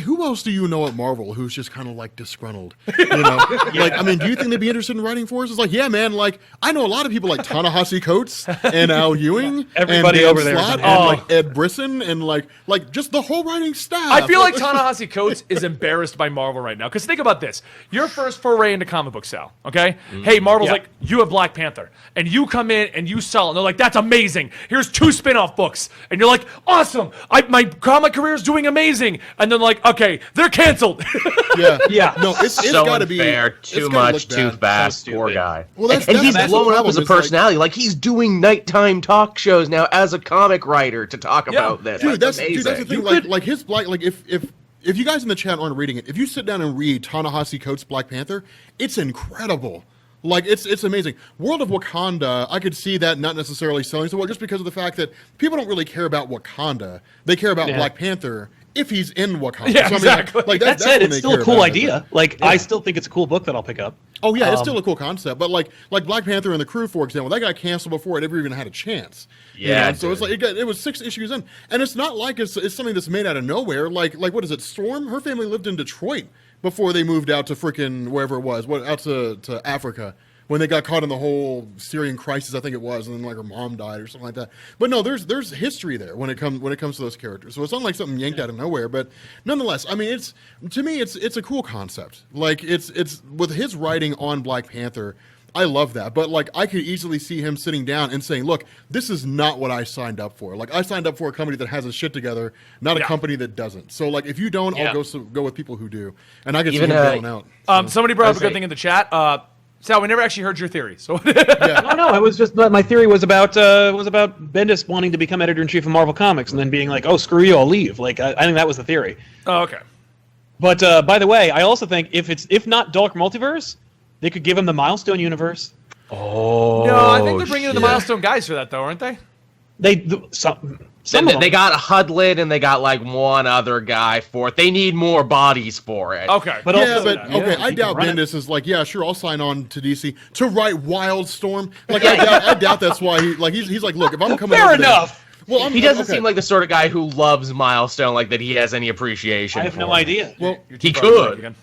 who else do you know at Marvel who's just kind of like disgruntled?" You know, like, I mean, do you think they'd be interested in writing for us? It's like, yeah, man. Like, I know a lot of people like Ta-Nehisi Coates and Al Ewing, everybody and Dan over there, Slott, and like Ed Brisson, and like just the whole writing staff. I feel like Ta-Nehisi Coates is embarrassed by Marvel right now. Because think about this: your first foray into comic book, Sal. Okay, hey, Marvel's like, you have Black Panther, and you come in and you sell it. And they're like, that's amazing. Here's 2 spin-off books, and you're like, awesome. My comic career is doing amazing. And then like, okay, they're canceled. Yeah. No, it's so gotta be unfair. Too much, too fast. So Poor stupid. guy. Well, that's he's the blowing up problem as a is, like- personality. Like he's doing nighttime talk shows now as a comic writer to talk about this. Dude, that's amazing. the thing. Like his Black, like if you guys in the chat aren't reading it, if you sit down and read Ta-Nehisi Coates' Black Panther, it's incredible. Like, it's amazing. World of Wakanda, I could see that not necessarily selling so well, just because of the fact that people don't really care about Wakanda. They care about Black Panther if he's in Wakanda. Yeah, so, I mean, exactly. Like, That said, it's still a cool idea. I still think it's a cool book that I'll pick up. Oh yeah, it's still a cool concept, but like Black Panther and the Crew, for example, that got canceled before it ever even had a chance. Yeah, you know? So it's like it was 6 issues in, and it's not like it's something that's made out of nowhere. Like what is it? Storm? Her family lived in Detroit before they moved out to frickin' wherever it was, out to Africa. When they got caught in the whole Syrian crisis, I think it was, and then like her mom died or something like that. But no, there's history there when it comes to those characters. So it's not like something yanked out of nowhere. But nonetheless, I mean, it's a cool concept. Like it's with his writing on Black Panther, I love that. But like I could easily see him sitting down and saying, "Look, this is not what I signed up for. Like I signed up for a company that has its shit together, not a company that doesn't. So like if you don't, I'll go with people who do." And I could see him bailing out. Somebody brought up a good thing in the chat. Sal, we never actually heard your theory. So No, it was just my theory was about Bendis wanting to become editor-in-chief of Marvel Comics and then being like, "Oh, screw you, I'll leave." Like I think that was the theory. Oh, okay. But by the way, I also think if not Dark Multiverse, they could give him the Milestone universe. Oh, No, I think they're bringing in the Milestone guys for that, though, aren't they? Some of them. They got Hudlin and they got like one other guy for it. They need more bodies for it. Okay. But Yeah, also, but okay, I doubt Bendis is like, yeah, sure, I'll sign on to DC to write Wildstorm. Like, I doubt that's why he's like, look, if I'm coming fair over enough. There, well, He doesn't seem like the sort of guy who loves Milestone, like that he has any appreciation. I have for no it. idea. Well, He could.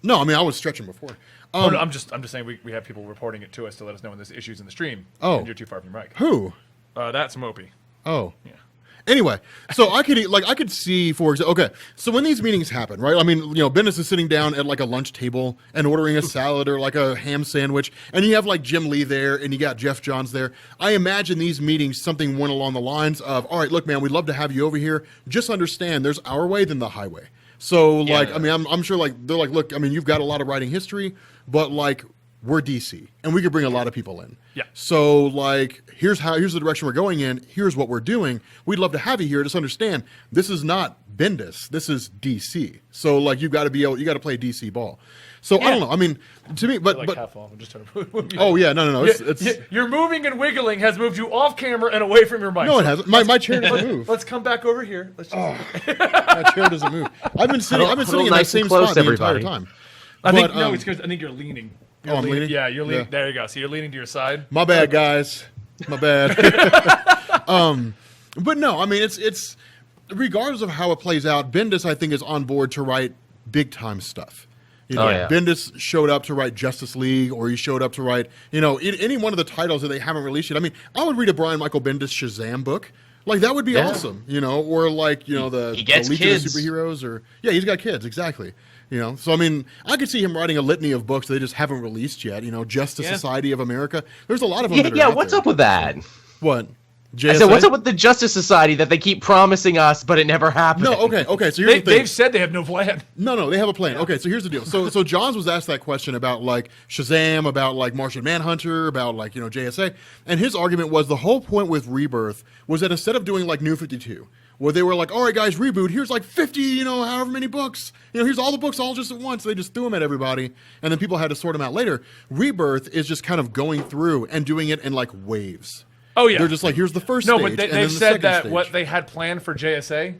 no, I mean, I was stretching before. No, I'm just saying we have people reporting it to us to let us know when there's issues in the stream. Oh. And you're too far from your mic. Who? That's Mopey. Oh. Yeah. Anyway, so I could see, for example, okay, so when these meetings happen, right? I mean, Bendis is sitting down at like a lunch table and ordering a salad or like a ham sandwich, and you have like Jim Lee there and you got Jeff Johns there. I imagine these meetings, something went along the lines of, all right, look, man, we'd love to have you over here. Just understand there's our way, then the highway. So, like, I mean, I'm sure, like, they're like, look, I mean, you've got a lot of writing history, but, like, we're DC, and we could bring a lot of people in. Yeah. So, like, here's the direction we're going in. Here's what we're doing. We'd love to have you here. Just understand, this is not Bendis. This is DC. So, like, you got to play DC ball. So, I don't know. I mean, to me, but half off. I'm just trying to move you. oh, yeah, no. It's Your moving and wiggling has moved you off camera and away from your mic. no, it hasn't. My chair doesn't move. Let's come back over here. Let's just... My chair doesn't move. I've been sitting in that nice same and close, spot the everybody. entire time. I think But, it's because I think you're leaning. I'm leaning? Yeah, you're leaning. Yeah. There you go. So you're leaning to your side. My bad, guys. My bad. But no, I mean, it's regardless of how it plays out, Bendis, I think, is on board to write big time stuff. Bendis showed up to write Justice League, or he showed up to write, any one of the titles that they haven't released yet. I mean, I would read a Brian Michael Bendis Shazam book. Like, that would be awesome, or like, the Legion kids. of Superheroes, or he's got kids, exactly. So I mean, I could see him writing a litany of books they just haven't released yet. Justice Society of America. There's a lot of them. that are out what's there. up with that? What? I said, what's up with the Justice Society that they keep promising us, but it never happens? No, okay. So here's the thing. They've said they have no plan. No, they have a plan. Okay, so here's the deal. So Johns was asked that question about like Shazam, about like Martian Manhunter, about like JSA, and his argument was the whole point with Rebirth was that instead of doing like New 52, where they were like, all right, guys, reboot. Here's like 50, however many books. Here's all the books all just at once. They just threw them at everybody, and then people had to sort them out later. Rebirth is just kind of going through and doing it in like waves. Oh yeah, they're just like, here's the first no, stage. but they've said that what they had planned for JSA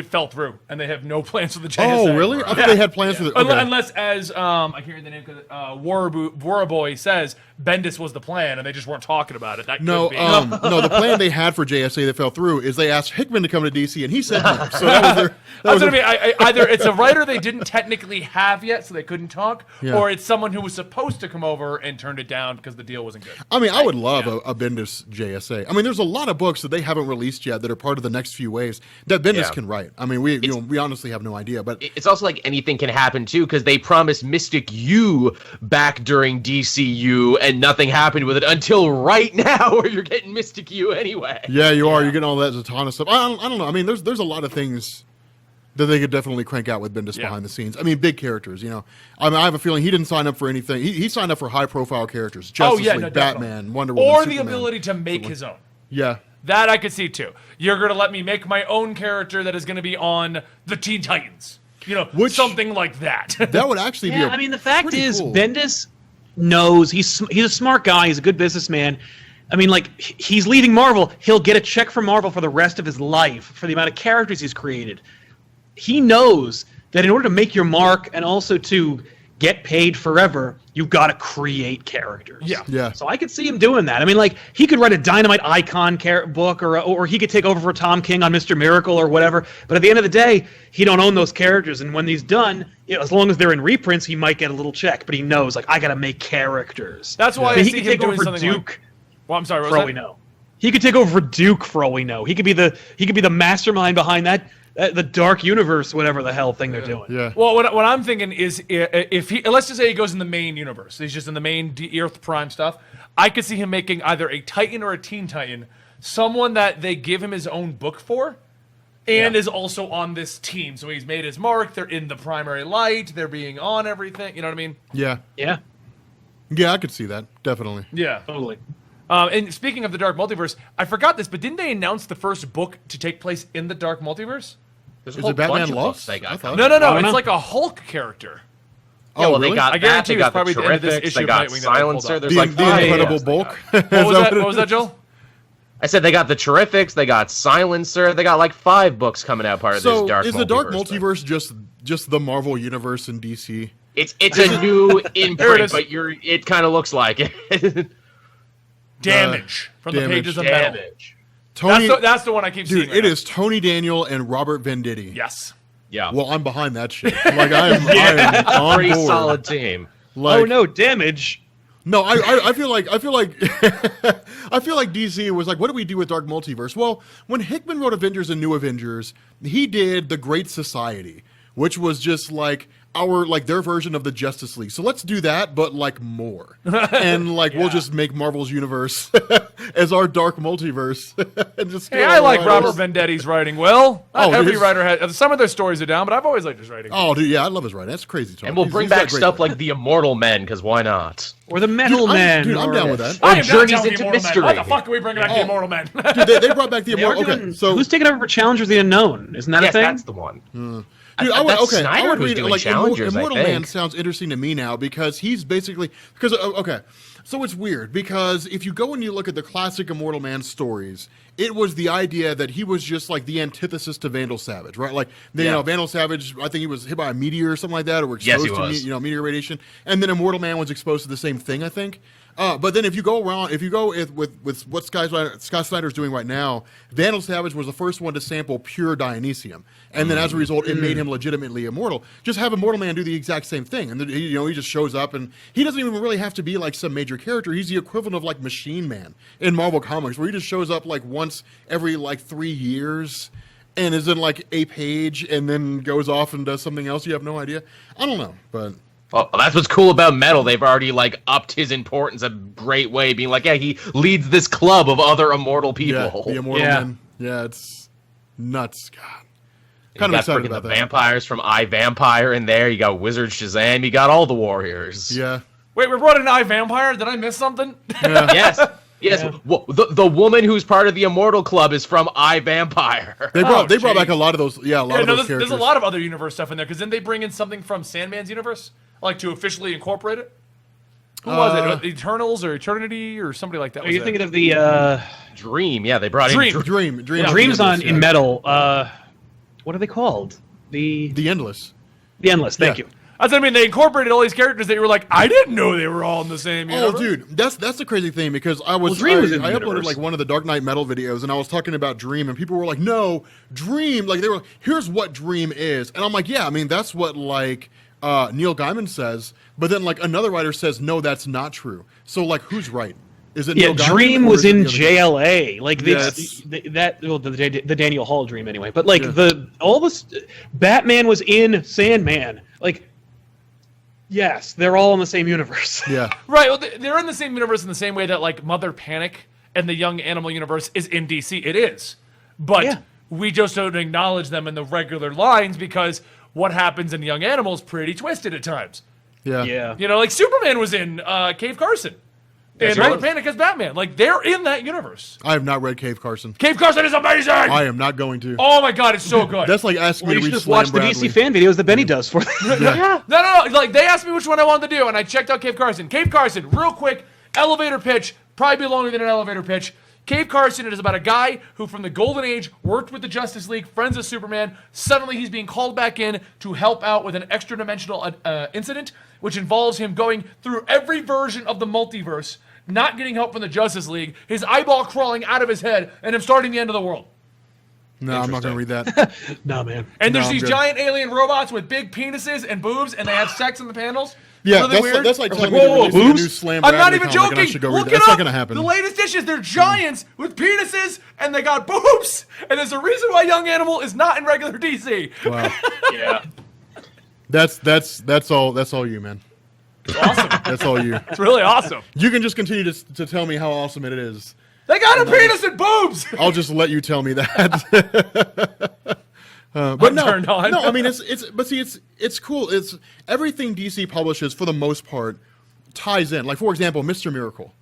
fell through, and they have no plans for the JSA. Oh, really? I thought they had plans for the... Okay. Unless, as I can't remember the name, because Waraboy says, Bendis was the plan, and they just weren't talking about it. That no, could be. no, the plan they had for JSA that fell through is they asked Hickman to come to DC, and he said no. So that was their... That's what I mean. Either it's a writer they didn't technically have yet, so they couldn't talk, or it's someone who was supposed to come over and turned it down because the deal wasn't good. I mean, I would love a Bendis JSA. I mean, there's a lot of books that they haven't released yet that are part of the next few waves that Bendis can write. I mean, we honestly have no idea, but it's also like anything can happen too, because they promised Mystic U back during DCU, and nothing happened with it until right now, where you're getting Mystic U anyway. Yeah, you are. You're getting all that Zatanna stuff. I don't know. I mean, there's a lot of things that they could definitely crank out with Bendis behind the scenes. I mean, big characters. I mean, I have a feeling he didn't sign up for anything. He signed up for high profile characters. Justice League, Batman, Wonder Woman, or Superman, the ability to make his own. Yeah. That I could see too. You're going to let me make my own character that is going to be on the Teen Titans. Something like that. That would actually be I mean, the fact is, cool. Bendis knows he's a smart guy. He's a good businessman. I mean, like, he's leaving Marvel. He'll get a check from Marvel for the rest of his life for the amount of characters he's created. He knows that in order to make your mark and also to get paid forever, you've got to create characters. Yeah. So I could see him doing that. I mean, like, he could write a Dynamite Icon book, or he could take over for Tom King on Mr. Miracle or whatever. But at the end of the day, he don't own those characters. And when he's done, as long as they're in reprints, he might get a little check. But he knows, like, I got to make characters. That's why I he could could take doing over something Duke. Like, well, I'm sorry. What for was all that? we know, he could take over for Duke. For all we know, he could be the mastermind behind that. The Dark Universe, whatever the hell thing they're doing. Yeah. Well, what I'm thinking is, if he, let's just say he goes in the main universe, he's just in the main Earth Prime stuff. I could see him making either a Titan or a Teen Titan, someone that they give him his own book for, and is also on this team. So he's made his mark. They're in the primary light. They're being on everything. You know what I mean? Yeah. Yeah. Yeah, I could see that. Definitely. Yeah. Totally. And speaking of the Dark Multiverse, I forgot this, but didn't they announce the first book to take place in the Dark Multiverse? There's Is it Batman Lost? They got. I thought- No. Oh, It's no. like a Hulk character. Yeah, well, really? they got I that. guarantee They it's got the probably the end of this Terrifics. issue They of got Nightwing that they pulled Silencer. up. There's like The five Incredible books they Bulk. got. What was that, Joel? I said they got the Terrifics. They got Silencer. They got like 5 books coming out part of this Dark Multiverse. Is the Dark thing. Multiverse just the Marvel Universe in DC? It's a new There it imprint, is. but it kind of looks like it. Damage from the Damage. pages of Metal. Damage. Tony, That's the one I keep seeing. dude, right it now. is Tony Daniel and Robert Venditti. Yes. Yeah. Well, I'm behind that shit. Like I am on Pretty board. solid team. Like, Oh no, Damage. No, I feel like I feel like DC was like, what do we do with Dark Multiverse? Well, when Hickman wrote Avengers and New Avengers, he did the Great Society, which was just like their version of the Justice League. So let's do that, but like more. And like we'll just make Marvel's universe as our Dark Multiverse. And just Hey, I like Robert Venditti's writing. Well, Oh, every his- writer has some of their stories are down, but I've always liked his writing. Oh, dude, yeah, I love his writing. That's crazy talk. And we'll He's- bring he's got back great stuff writing. like the Immortal Men, because why not? Or the Metal Dude, Man. Dude, I'm or- down with that. I am Journeys not down with into the Immortal Mystery. Men. Why the fuck are we bringing back the Oh. Immortal Men? Dude, they brought back the They are Immortal. doing- Okay, so who's taking over for Challengers of the Unknown? Isn't that Yes, a thing? that's the one. Dude, I That's would Snyder who's read doing like Challengers, I Immortal Man think. sounds interesting to me now because he's basically okay. So it's weird because if you go and you look at the classic Immortal Man stories, it was the idea that he was just like the antithesis to Vandal Savage, right? Like Vandal Savage, I think he was hit by a meteor or something like that, or Yes, exposed he was. to meteor radiation, and then Immortal Man was exposed to the same thing, I think. But then if you go with what Scott Snyder's doing right now, Vandal Savage was the first one to sample pure Dionysium, and then as a result, it made him legitimately immortal. Just have Immortal Man do the exact same thing, and then, he just shows up, and he doesn't even really have to be like some major character. He's the equivalent of like Machine Man in Marvel Comics, where he just shows up like once every like 3 years. And is in like a page, and then goes off and does something else. You have no idea. I don't know, but Well, that's what's cool about Metal. They've already like upped his importance a great way, being like, yeah, he leads this club of other immortal people. yeah, the Immortal Yeah. Men. Yeah, it's nuts. God, You kind of got excited freaking about the that. vampires from iVampire in there. You got Wizard Shazam. You got all the warriors. Yeah, Wait, we brought an Eye Vampire? Did I miss something? Yes. Yes, well, the woman who's part of the Immortal Club is from iVampire. They brought back a lot of those. Yeah, a lot of those characters. There's a lot of other universe stuff in there because then they bring in something from Sandman's universe, like to officially incorporate it. Who was it? Eternals or Eternity or somebody like that? Are you thinking of the Dream? Yeah, they brought in Dream. Dream's on in Metal. What are they called? The Endless. The Endless. Thank you. I mean, they incorporated all these characters that you were like, I didn't know they were all in the same universe. Oh, dude, that's the crazy thing because I uploaded like one of the Dark Knight Metal videos and I was talking about Dream and people were like, no, Dream, like they were like, here's what Dream is. And I'm like, yeah, I mean, that's what like Neil Gaiman says, but then like another writer says, no, that's not true. So like, who's right? Is it Neil Gaiman, Dream was in JLA, like the Daniel Hall Dream anyway. But like Batman was in Sandman, like. Yes, they're all in the same universe. Yeah. Right. Well, they're in the same universe in the same way that like Mother Panic and the Young Animal universe is in DC. It is. But we just don't acknowledge them in the regular lines because what happens in Young Animal is pretty twisted at times. Yeah. You know, like Superman was in Cave Carson. And Mother Panic as Batman. Like, they're in that universe. I have not read Cave Carson. Cave Carson is amazing! I am not going to. Oh my god, it's so good. That's like asking me to read You should just Slam watch the Bradley. DC fan videos that Benny does for them. No. Like, they asked me which one I wanted to do, and I checked out Cave Carson. Cave Carson, real quick, elevator pitch. Probably be longer than an elevator pitch. Cave Carson, it is about a guy who from the Golden Age worked with the Justice League, friends of Superman. Suddenly he's being called back in to help out with an extra-dimensional incident, which involves him going through every version of the multiverse, not getting help from the Justice League, his eyeball crawling out of his head, and him starting the end of the world. No, I'm not going to read that. No, man. And there's I'm these good. giant alien robots with big penises and boobs, and they have sex in the panels. Yeah, Really weird. that's like I was telling me they're releasing a boobs? new Slam I'm not Bradley even comic and I joking. should go read Look that. it That's up. not going to happen. The latest issues, they're giants with penises, and they got boobs. And there's a reason why Young Animal is not in regular DC. Wow. Yeah. That's all you, man. Awesome. That's all you. It's really awesome. You can just continue to tell me how awesome it is. They got a penis and boobs. I'll just let you tell me that. But no, turned on. no. I mean, it's cool. It's everything DC publishes for the most part ties in. Like for example, Mr. Miracle.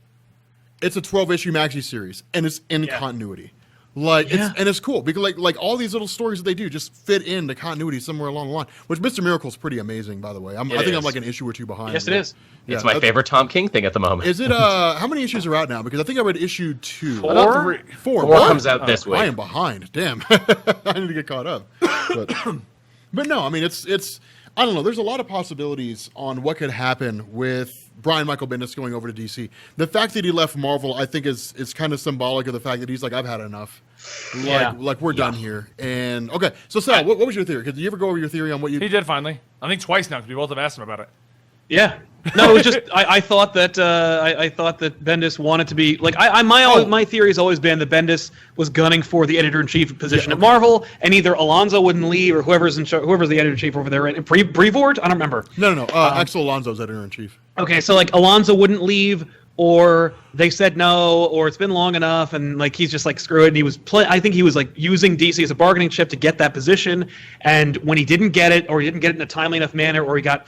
It's a 12-issue maxi series, and it's in continuity. Like it's cool because like all these little stories that they do just fit in the continuity somewhere along the line. Which Mr. Miracle's pretty amazing, by the way. I think I'm like an issue or two behind. Yes, it is. It's my favorite Tom King thing at the moment. Is it? How many issues are out now? Because I think I read issue 2. Four? Four Four comes out this week. I am behind. Damn, I need to get caught up. But no, I mean it's. I don't know. There's a lot of possibilities on what could happen with Brian Michael Bendis going over to DC. The fact that he left Marvel, I think, is kind of symbolic of the fact that he's like, I've had enough. Like we're done here. And okay, so Sal, what was your theory? Did you ever go over your theory on what you? He did finally. I think twice now because we both have asked him about it. Yeah. No, it was just I thought that I thought that Bendis wanted to be like my theory has always been that Bendis was gunning for the editor-in-chief position at Marvel, and either Alonso wouldn't leave or whoever's the editor-in-chief over there, Brevoort? I don't remember. No. Axel Alonso's editor-in-chief. Okay, so like Alonso wouldn't leave, or they said no, or it's been long enough, and like he's just like screw it. And he was I think he was like using DC as a bargaining chip to get that position, and when he didn't get it, or he didn't get it in a timely enough manner, or he got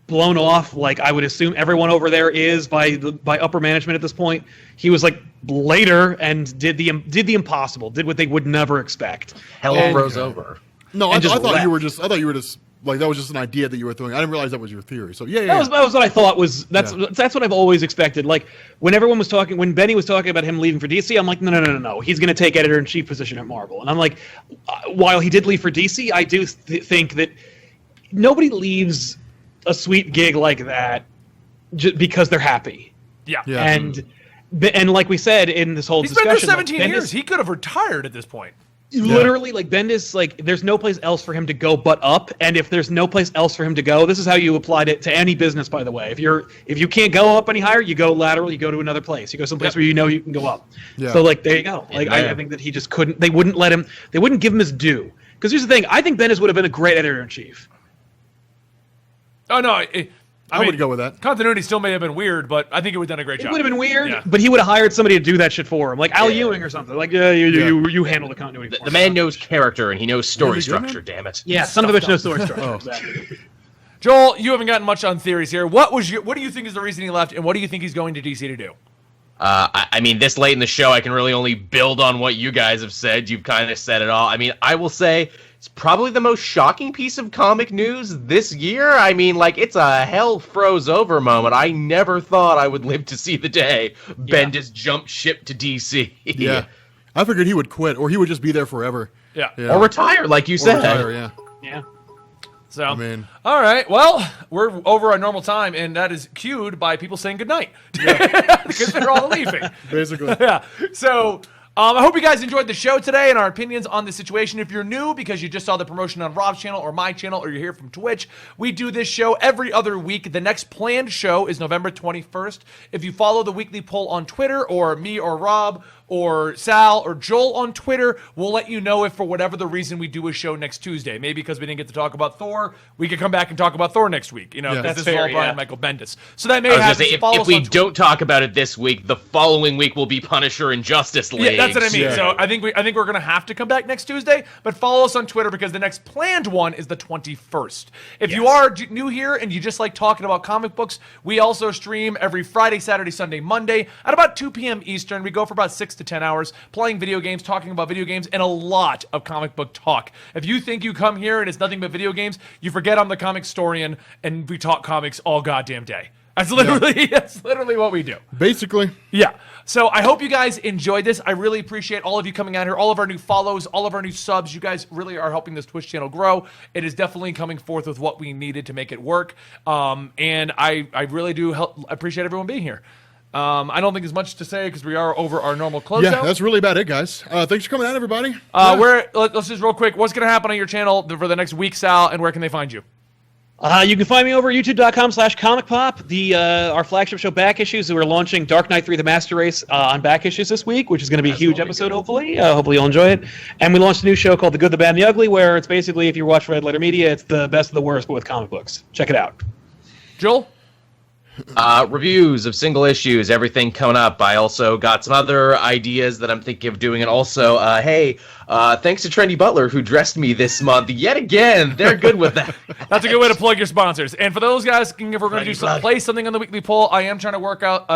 blown off, like I would assume everyone over there is by upper management at this point. He was like later and did the impossible, did what they would never expect. Hell rose over. No, I thought you were just like that was just an idea that you were throwing. I didn't realize that was your theory. So yeah. That was what I thought was that's what I've always expected. Like when everyone was talking, when Benny was talking about him leaving for DC, I'm like, no. He's going to take editor-in-chief position at Marvel. And I'm like, while he did leave for DC, I do think that nobody leaves a sweet gig like that just because they're happy. Yeah. And like we said in this whole He's discussion, been there 17 like, years. He could have retired at this point. Literally, like Bendis, like there's no place else for him to go but up. And if there's no place else for him to go, this is how you applied it to any business, by the way. If you can't go up any higher, you go lateral. You go to another place. You go someplace where you know you can go up. Yeah. So like there you go. Like I think that he just couldn't. They wouldn't let him. They wouldn't give him his due. Because here's the thing. I think Bendis would have been a great editor-in-chief. Oh no, I would go with that. Continuity still may have been weird, but I think it would have done a great job. It would have been weird, Yeah. but he would have hired somebody to do that shit for him, like Al Ewing or something. Like, you handle the continuity. The man knows character and he knows story structure. Damn it. Yeah, son of a bitch knows story structure. Exactly. Joel, you haven't gotten much on theories here. What do you think is the reason he left, and what do you think he's going to DC to do? I mean, this late in the show, I can really only build on what you guys have said. You've kind of said it all. I mean, I will say it's probably the most shocking piece of comic news this year. I mean, like, it's a hell froze over moment. I never thought I would live to see the day Bendis jumped ship to DC. Yeah. I figured he would quit, or he would just be there forever. Yeah. Or retire, like you said. Retire, yeah. Yeah. So, I mean, all right. Well, we're over our normal time, and that is cued by people saying goodnight because they're all leaving. basically. Yeah. So, I hope you guys enjoyed the show today and our opinions on the situation. If you're new because you just saw the promotion on Rob's channel or my channel, or you're here from Twitch, we do this show every other week. The next planned show is November 21st. If you follow the weekly poll on Twitter, or me or Rob or Sal or Joel on Twitter, we'll let you know if for whatever the reason we do a show next Tuesday. Maybe because we didn't get to talk about Thor, we could come back and talk about Thor next week. You know, because this is all Brian Michael Bendis. So that may happen. If we don't talk about it this week, the following week will be Punisher and Justice League. Yeah, that's what I mean. Yeah. So I think we're gonna have to come back next Tuesday, but follow us on Twitter because the next planned one is the 21st. If you are new here and you just like talking about comic books, we also stream every Friday, Saturday, Sunday, Monday at about 2 p.m. Eastern. We go for about 6 to 10 hours playing video games, talking about video games, and a lot of comic book talk. If you think you come here and it's nothing but video games, you forget I'm the Comicstorian and we talk comics all goddamn day. That's literally what we do. Basically. Yeah. So I hope you guys enjoyed this. I really appreciate all of you coming out here, all of our new follows, all of our new subs. You guys really are helping this Twitch channel grow. It is definitely coming forth with what we needed to make it work. And I really do appreciate everyone being here. I don't think there's much to say because we are over our normal closeout. Yeah, that's really about it, guys. Thanks for coming out, everybody. Let's just real quick. What's going to happen on your channel for the next week, Sal, and where can they find you? You can find me over at youtube.com/comicpop. Our flagship show, Back Issues. We're launching Dark Knight 3: The Master Race on Back Issues this week, which is going to be a huge episode, hopefully. Hopefully you'll enjoy it. And we launched a new show called The Good, the Bad, and the Ugly, where it's basically, if you watch Red Letter Media, it's the best of the worst, but with comic books. Check it out. Joel? Reviews of single issues, everything coming up. I also got some other ideas that I'm thinking of doing. And also, thanks to Trendy Butler, who dressed me this month yet again. They're good with that. That's a good way to plug your sponsors. And for those guys, if we're going to play something on the weekly poll, I am trying to work out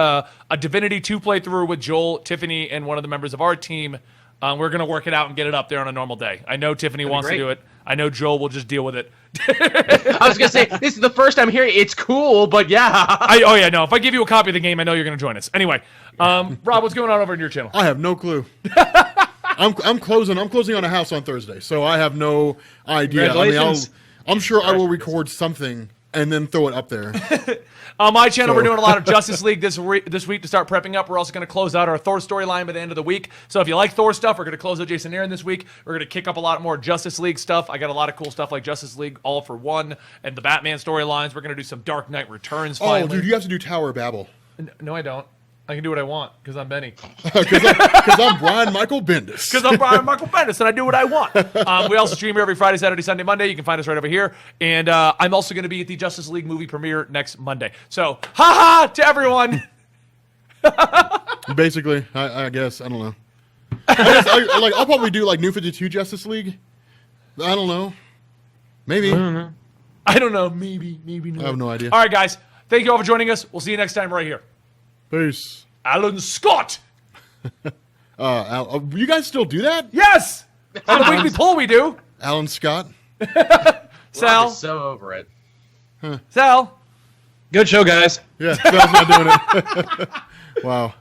a Divinity 2 playthrough with Joel, Tiffany, and one of the members of our team. We're going to work it out and get it up there on a normal day. I know Tiffany wants to do it. I know Joel will just deal with it. I was going to say, this is the first I'm hearing it's cool, but yeah. No. If I give you a copy of the game, I know you're going to join us. Anyway, Rob, what's going on over in your channel? I have no clue. I'm closing on a house on Thursday, so I have no idea. Congratulations. I'm sure I will record something and then throw it up there. On my channel, we're doing a lot of Justice League this week to start prepping up. We're also going to close out our Thor storyline by the end of the week. So if you like Thor stuff, we're going to close out Jason Aaron this week. We're going to kick up a lot more Justice League stuff. I got a lot of cool stuff like Justice League All for One and the Batman storylines. We're going to do some Dark Knight Returns finally. Oh, dude, you have to do Tower of Babel. No, I don't. I can do what I want because I'm Benny. Because I'm Brian Michael Bendis. Because I'm Brian Michael Bendis and I do what I want. We also stream here every Friday, Saturday, Sunday, Monday. You can find us right over here. And I'm also going to be at the Justice League movie premiere next Monday. So, ha to everyone. Basically, I guess. I don't know. I'll probably do like New 52 Justice League. I don't know. Maybe. I don't know. Maybe not. I have no idea. All right, guys. Thank you all for joining us. We'll see you next time right here. Peace. Alan Scott. You guys still do that? Yes. On the weekly poll, we do. Alan Scott. Sal. Rob is so over it. Sal. Good show, guys. Yeah, Sal's not doing it. Wow.